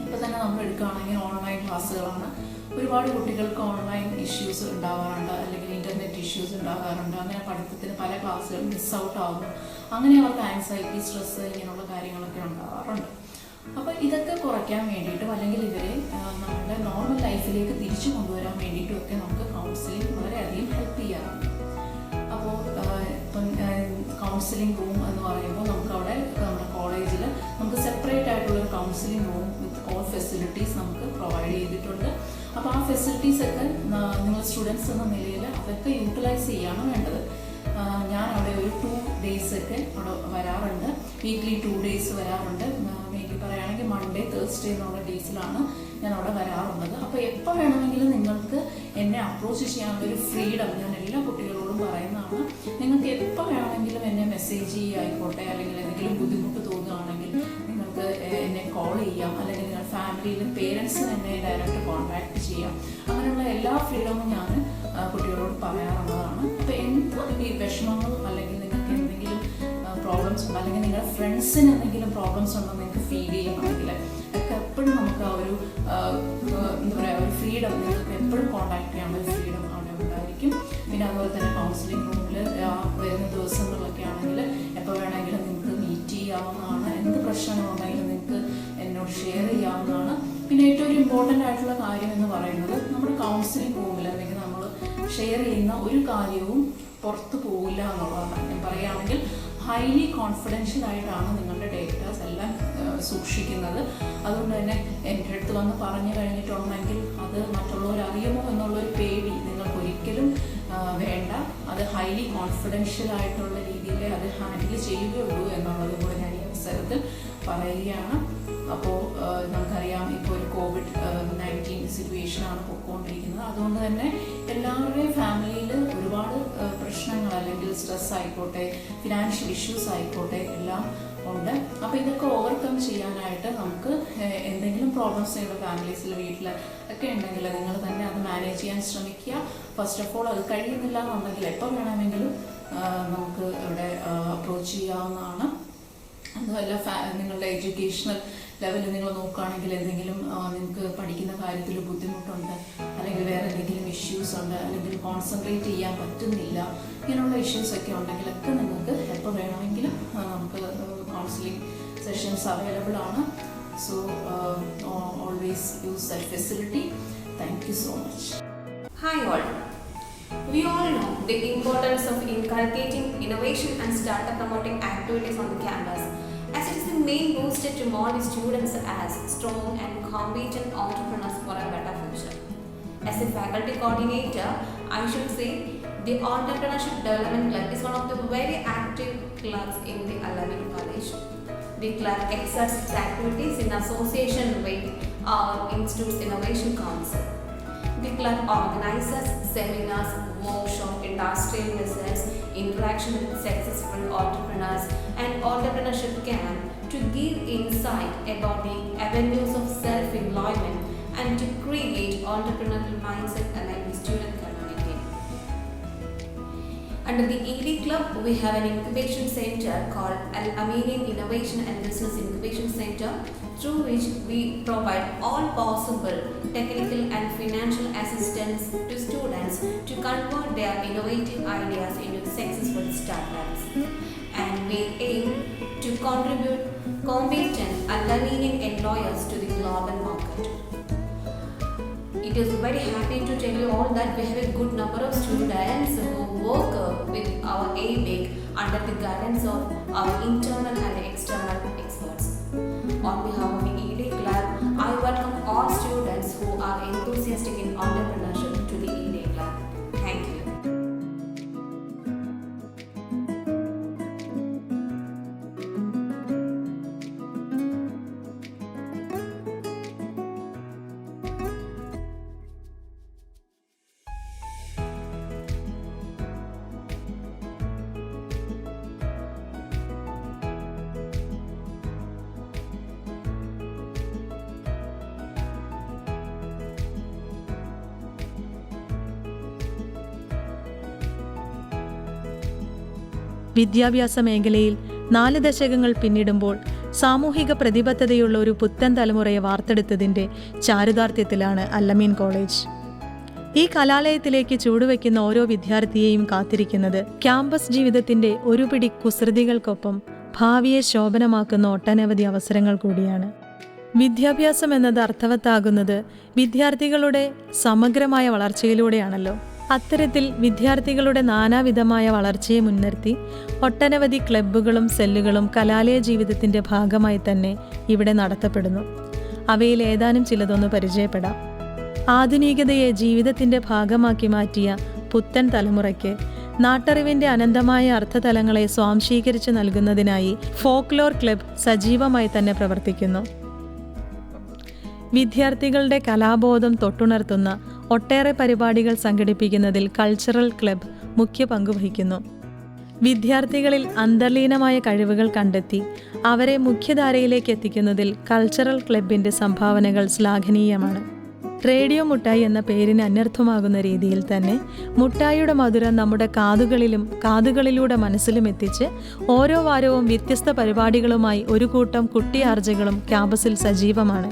ഇപ്പോൾ തന്നെ നമ്മൾ എടുക്കുകയാണെങ്കിൽ ഓൺലൈൻ ക്ലാസ്സുകളാണ്. ഒരുപാട് കുട്ടികൾക്ക് ഓൺലൈൻ ഇഷ്യൂസ് ഉണ്ടാവാറുണ്ട്, അല്ലെങ്കിൽ ഇൻ്റർനെറ്റ് ഇഷ്യൂസ് ഉണ്ടാകാറുണ്ട്. അങ്ങനെ പഠിത്തത്തിന് പല ക്ലാസ്സുകൾ മിസ് ഔട്ട് ആകുന്നു. അങ്ങനെ അവർക്ക് ആൻസൈറ്റി, സ്ട്രെസ്, ഇങ്ങനെയുള്ള കാര്യങ്ങളൊക്കെ ഉണ്ടാവാറുണ്ട്. അപ്പോൾ ഇതൊക്കെ കുറയ്ക്കാൻ വേണ്ടിയിട്ടും അല്ലെങ്കിൽ ഇവരെ നമ്മുടെ നോർമൽ ലൈഫിലേക്ക് തിരിച്ചു കൊണ്ടുവരാൻ വേണ്ടിയിട്ടും ഒക്കെ നമുക്ക് കൗൺസിലിംഗ് വളരെയധികം ഹെൽപ്പ് ചെയ്യാറുണ്ട്. അപ്പോൾ ഇപ്പം കൗൺസിലിംഗ് റൂം എന്ന് പറയുമ്പോൾ നമുക്കവിടെ നമ്മുടെ കോളേജിൽ നമുക്ക് സെപ്പറേറ്റ് ആയിട്ടുള്ളൊരു counselling room with all facilities നമുക്ക് പ്രൊവൈഡ് ചെയ്തിട്ടുണ്ട്. അപ്പോൾ ആ ഫെസിലിറ്റീസൊക്കെ നിങ്ങൾ സ്റ്റുഡൻസ് എന്ന നിലയിൽ അതൊക്കെ യൂട്ടിലൈസ് ചെയ്യാണ് വേണ്ടത്. ഞാൻ അവിടെ ഒരു 2 days ഒക്കെ അവിടെ വരാറുണ്ട്. വീക്ക്ലി 2 days വരാറുണ്ട്. മെയിൻലി പറയുകയാണെങ്കിൽ മൺഡേ, തേഴ്സ്ഡേ എന്നുള്ള ഡേയ്സിലാണ് ഞാൻ അവിടെ വരാറുള്ളത്. അപ്പോൾ എപ്പോൾ വേണമെങ്കിലും നിങ്ങൾക്ക് എന്നെ അപ്രോച്ച് ചെയ്യാനുള്ളൊരു ഫ്രീഡം ഞാൻ എല്ലാ കുട്ടികളോടും പറയുന്നതാണ്. നിങ്ങൾക്ക് എപ്പോൾ വേണമെങ്കിലും എന്നെ മെസ്സേജ് ചെയ്യുകയായിക്കോട്ടെ, അല്ലെങ്കിൽ എന്തെങ്കിലും ബുദ്ധിമുട്ട് തോന്നുകയാണെങ്കിൽ നിങ്ങൾക്ക് എന്നെ കോൾ ചെയ്യാം, അല്ലെങ്കിൽ നിങ്ങൾ ഫാമിലിയിലും പേരൻസിന് എന്നെ ഡയറക്റ്റ് കോൺടാക്ട് ചെയ്യാം. അങ്ങനെയുള്ള എല്ലാ ഫ്രീഡമും ഞാൻ കുട്ടികളോട് പറയാറുള്ളതാണ്. അപ്പോൾ എന്ത് ഈ വിഷമങ്ങൾ അല്ലെങ്കിൽ നിങ്ങൾക്ക് എന്തെങ്കിലും പ്രോബ്ലംസ് ഉണ്ടോ, അല്ലെങ്കിൽ നിങ്ങളുടെ ഫ്രണ്ട്സിന് എന്തെങ്കിലും പ്രോബ്ലംസ് ഉണ്ടോ നിങ്ങൾക്ക് ഫീൽ ചെയ്യുകയാണെങ്കിൽ ഒക്കെ എപ്പോഴും നമുക്ക് ആ ഒരു എന്താ പറയുക ഒരു ഫ്രീഡം, നിങ്ങൾക്ക് എപ്പോഴും കോൺടാക്ട് ചെയ്യാനുള്ള ഒരു ഫ്രീഡം അവിടെ ഉണ്ടായിരിക്കും. പിന്നെ അതുപോലെ തന്നെ കൗൺസിലിംഗ് റൂമിൽ വരുന്ന ദിവസങ്ങളിലൊക്കെ ആണെങ്കിൽ എപ്പോൾ വേണമെങ്കിലും നിങ്ങൾക്ക് മീറ്റ് ചെയ്യാവുന്നതാണ്. എന്ത് പ്രശ്നങ്ങളുണ്ടെങ്കിലും നിങ്ങൾക്ക് എന്നോട് ഷെയർ ചെയ്യാവുന്നതാണ്. പിന്നെ ഏറ്റവും ഒരു ഇമ്പോർട്ടൻ്റ് ആയിട്ടുള്ള കാര്യം എന്ന് പറയുന്നത് നമ്മുടെ കൗൺസിലിംഗ് റൂമിൽ അല്ലെങ്കിൽ നമ്മൾ ഷെയർ ചെയ്യുന്ന ഒരു കാര്യവും പുറത്തു പോകില്ല എന്നുള്ളതാണ്. ഞാൻ പറയുകയാണെങ്കിൽ ഹൈലി കോൺഫിഡൻഷ്യൽ ആയിട്ടാണ് നിങ്ങളുടെ ഡേറ്റാസ് എല്ലാം സൂക്ഷിക്കുന്നത്. അതുകൊണ്ട് തന്നെ എൻ്റെ അടുത്ത് വന്ന് പറഞ്ഞു കഴിഞ്ഞിട്ടുണ്ടെങ്കിൽ അത് മറ്റുള്ളവർ അറിയുമോ എന്നുള്ളൊരു പേടി നിങ്ങൾക്ക് ഒരിക്കലും വേണ്ട. അത് ഹൈലി കോൺഫിഡൻഷ്യൽ ആയിട്ടുള്ള രീതിയിൽ അത് ഹാൻഡിൽ ചെയ്യുകയുള്ളൂ എന്നുള്ളത് കൂടെ ഞാൻ ഈ അവസരത്തിൽ പറയുകയാണ്. അപ്പോൾ നമുക്കറിയാം ഇപ്പോൾ ഒരു COVID-19 സിറ്റുവേഷനാണ് പൊയ്ക്കൊണ്ടിരിക്കുന്നത്. അതുകൊണ്ട് തന്നെ എല്ലാവരുടെയും ഫാമിലിയിൽ ഒരുപാട് പ്രശ്നങ്ങൾ അല്ലെങ്കിൽ സ്ട്രെസ് ആയിക്കോട്ടെ, ഫിനാൻഷ്യൽ ഇഷ്യൂസ് ആയിക്കോട്ടെ എല്ലാം ഉണ്ട്. അപ്പോൾ ഇതൊക്കെ ഓവർകം ചെയ്യാനായിട്ട് നമുക്ക് എന്തെങ്കിലും പ്രോബ്ലംസ് നിങ്ങളുടെ ഫാമിലീസിൽ വീട്ടിൽ ഒക്കെ ഉണ്ടെങ്കിൽ നിങ്ങൾ തന്നെ അത് മാനേജ് ചെയ്യാൻ ശ്രമിക്കുക. ഫസ്റ്റ് ഓഫ് ഓൾ അത് കഴിയുന്നില്ല എന്നുണ്ടെങ്കിൽ എപ്പോൾ വേണമെങ്കിലും നമുക്ക് ഇവിടെ അപ്രോച്ച് ചെയ്യാവുന്നതാണ്. അതുമല്ല നിങ്ങളുടെ എഡ്യൂക്കേഷണൽ ലെവൽ നിങ്ങൾ നോക്കുകയാണെങ്കിൽ എന്തെങ്കിലും നിങ്ങൾക്ക് പഠിക്കുന്ന കാര്യത്തിൽ ബുദ്ധിമുട്ടുണ്ട്, അല്ലെങ്കിൽ വേറെ എന്തെങ്കിലും ഇഷ്യൂസ് ഉണ്ട്, അല്ലെങ്കിൽ കോൺസെൻട്രേറ്റ് ചെയ്യാൻ പറ്റുന്നില്ല, ഇങ്ങനെയുള്ള ഇഷ്യൂസൊക്കെ ഉണ്ടെങ്കിലൊക്കെ നിങ്ങൾക്ക് എപ്പോൾ വേണമെങ്കിലും നമുക്ക് കൗൺസിലിംഗ് സെഷൻസ് അവൈലബിൾ ആണ്. So always use that facility. Thank you so much. Hi all. We all know the importance of inculcating innovation and startup promoting activities on the campus, as it is the main booster to mold the students as strong and competent entrepreneurs for a better future. As a faculty coordinator, I should say the Entrepreneurship Development Club is one of the very active clubs in the Al-Amin College. The club exerts its activities in association with our Institute's Innovation Council. The club organizes seminars, workshops, industrial visits, interaction with successful entrepreneurs, and entrepreneurship camp to give insight about the avenues of self-employment and to create entrepreneurial mindset among the student community. Under the ED Club, we have an incubation center called Al-Aminian Innovation and Business Incubation Center, through which we provide all possible technical and financial assistance to students to convert their innovative ideas into successful startups. And we aim to contribute competent Al-Aminian employers to the global market. It is very happy to tell you all that we have a good number of students who work with our ABIC under the guidance of our internal and external experts. On behalf of the ED Club, I welcome all students who are enthusiastic in entrepreneurship to the ED Club. Thank you. വിദ്യാഭ്യാസ മേഖലയിൽ 4 ദശകങ്ങൾ പിന്നിടുമ്പോൾ സാമൂഹിക പ്രതിബദ്ധതയുള്ള ഒരു പുത്തൻ തലമുറയെ വാർത്തെടുത്തതിൻ്റെ ചാരുതാർത്ഥ്യത്തിലാണ് അൽ-അമീൻ കോളേജ്. ഈ കലാലയത്തിലേക്ക് ചൂടുവെക്കുന്ന ഓരോ വിദ്യാർത്ഥിയെയും കാത്തിരിക്കുന്നത് ക്യാമ്പസ് ജീവിതത്തിൻ്റെ ഒരു പിടി കുസൃതികൾക്കൊപ്പം ഭാവിയെ ശോഭനമാക്കുന്ന ഒട്ടനവധി അവസരങ്ങൾ കൂടിയാണ്. വിദ്യാഭ്യാസം എന്നത് അർത്ഥവത്താകുന്നത് വിദ്യാർത്ഥികളുടെ സമഗ്രമായ വളർച്ചയിലൂടെയാണല്ലോ. അത്തരത്തിൽ വിദ്യാർത്ഥികളുടെ നാനാവിധമായ വളർച്ചയെ മുൻനിർത്തി ഒട്ടനവധി ക്ലബ്ബുകളും സെല്ലുകളും കലാലയ ജീവിതത്തിൻ്റെ ഭാഗമായി തന്നെ ഇവിടെ നടത്തപ്പെടുന്നു. അവയിൽ ഏതാനും ചിലതൊന്ന് പരിചയപ്പെടാം. ആധുനികതയെ ജീവിതത്തിൻ്റെ ഭാഗമാക്കി മാറ്റിയ പുത്തൻ തലമുറയ്ക്ക് നാട്ടറിവിൻ്റെ അനന്തമായ അർത്ഥതലങ്ങളെ സ്വാംശീകരിച്ച് നൽകുന്നതിനായി ഫോക്ലോർ ക്ലബ് സജീവമായി തന്നെ പ്രവർത്തിക്കുന്നു. വിദ്യാർത്ഥികളുടെ കലാബോധം തൊട്ടുണർത്തുന്ന ഒട്ടേറെ പരിപാടികൾ സംഘടിപ്പിക്കുന്നതിൽ കൾച്ചറൽ ക്ലബ് മുഖ്യ പങ്കുവഹിക്കുന്നു. വിദ്യാർത്ഥികളിൽ അന്തർലീനമായ കഴിവുകൾ കണ്ടെത്തി അവരെ മുഖ്യധാരയിലേക്ക് എത്തിക്കുന്നതിൽ കൾച്ചറൽ ക്ലബിൻ്റെ സംഭാവനകൾ ശ്ലാഘനീയമാണ്. റേഡിയോ മുട്ടായി എന്ന പേരിന് അന്വർത്ഥമാകുന്ന രീതിയിൽ തന്നെ മുട്ടായിയുടെ മധുരം നമ്മുടെ കാതുകളിലും കാതുകളിലൂടെ മനസ്സിലും എത്തിച്ച് ഓരോ വാരവും വ്യത്യസ്ത പരിപാടികളുമായി ഒരു കൂട്ടം കുട്ടിയാർജകളും ക്യാമ്പസിൽ സജീവമാണ്.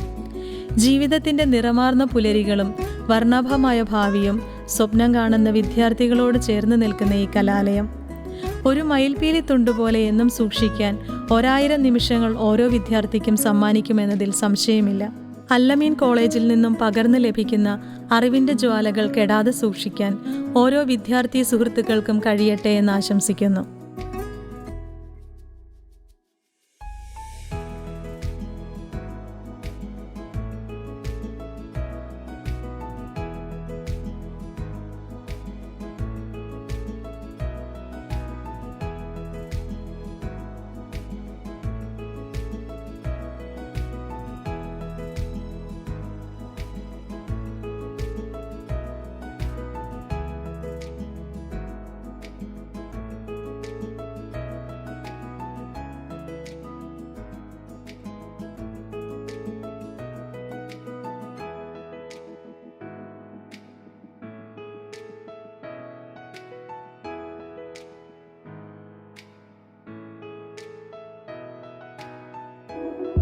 ജീവിതത്തിൻ്റെ നിറമാർന്ന പുലരികളും വർണ്ണാഭമായ ഭാവിയും സ്വപ്നം കാണുന്ന വിദ്യാർത്ഥികളോട് ചേർന്ന് നിൽക്കുന്ന ഈ കലാലയം ഒരു മയിൽപീലി തുണ്ടുപോലെ എന്നും സൂക്ഷിക്കാൻ 1000 നിമിഷങ്ങൾ ഓരോ വിദ്യാർത്ഥിക്കും സമ്മാനിക്കുമെന്നതിൽ സംശയമില്ല. അൽ-അമീൻ കോളേജിൽ നിന്നും പകർന്നു ലഭിക്കുന്ന അറിവിൻ്റെ ജ്വാലകൾ കെടാതെ സൂക്ഷിക്കാൻ ഓരോ വിദ്യാർത്ഥി സുഹൃത്തുക്കൾക്കും കഴിയട്ടെ എന്ന് ആശംസിക്കുന്നു. you.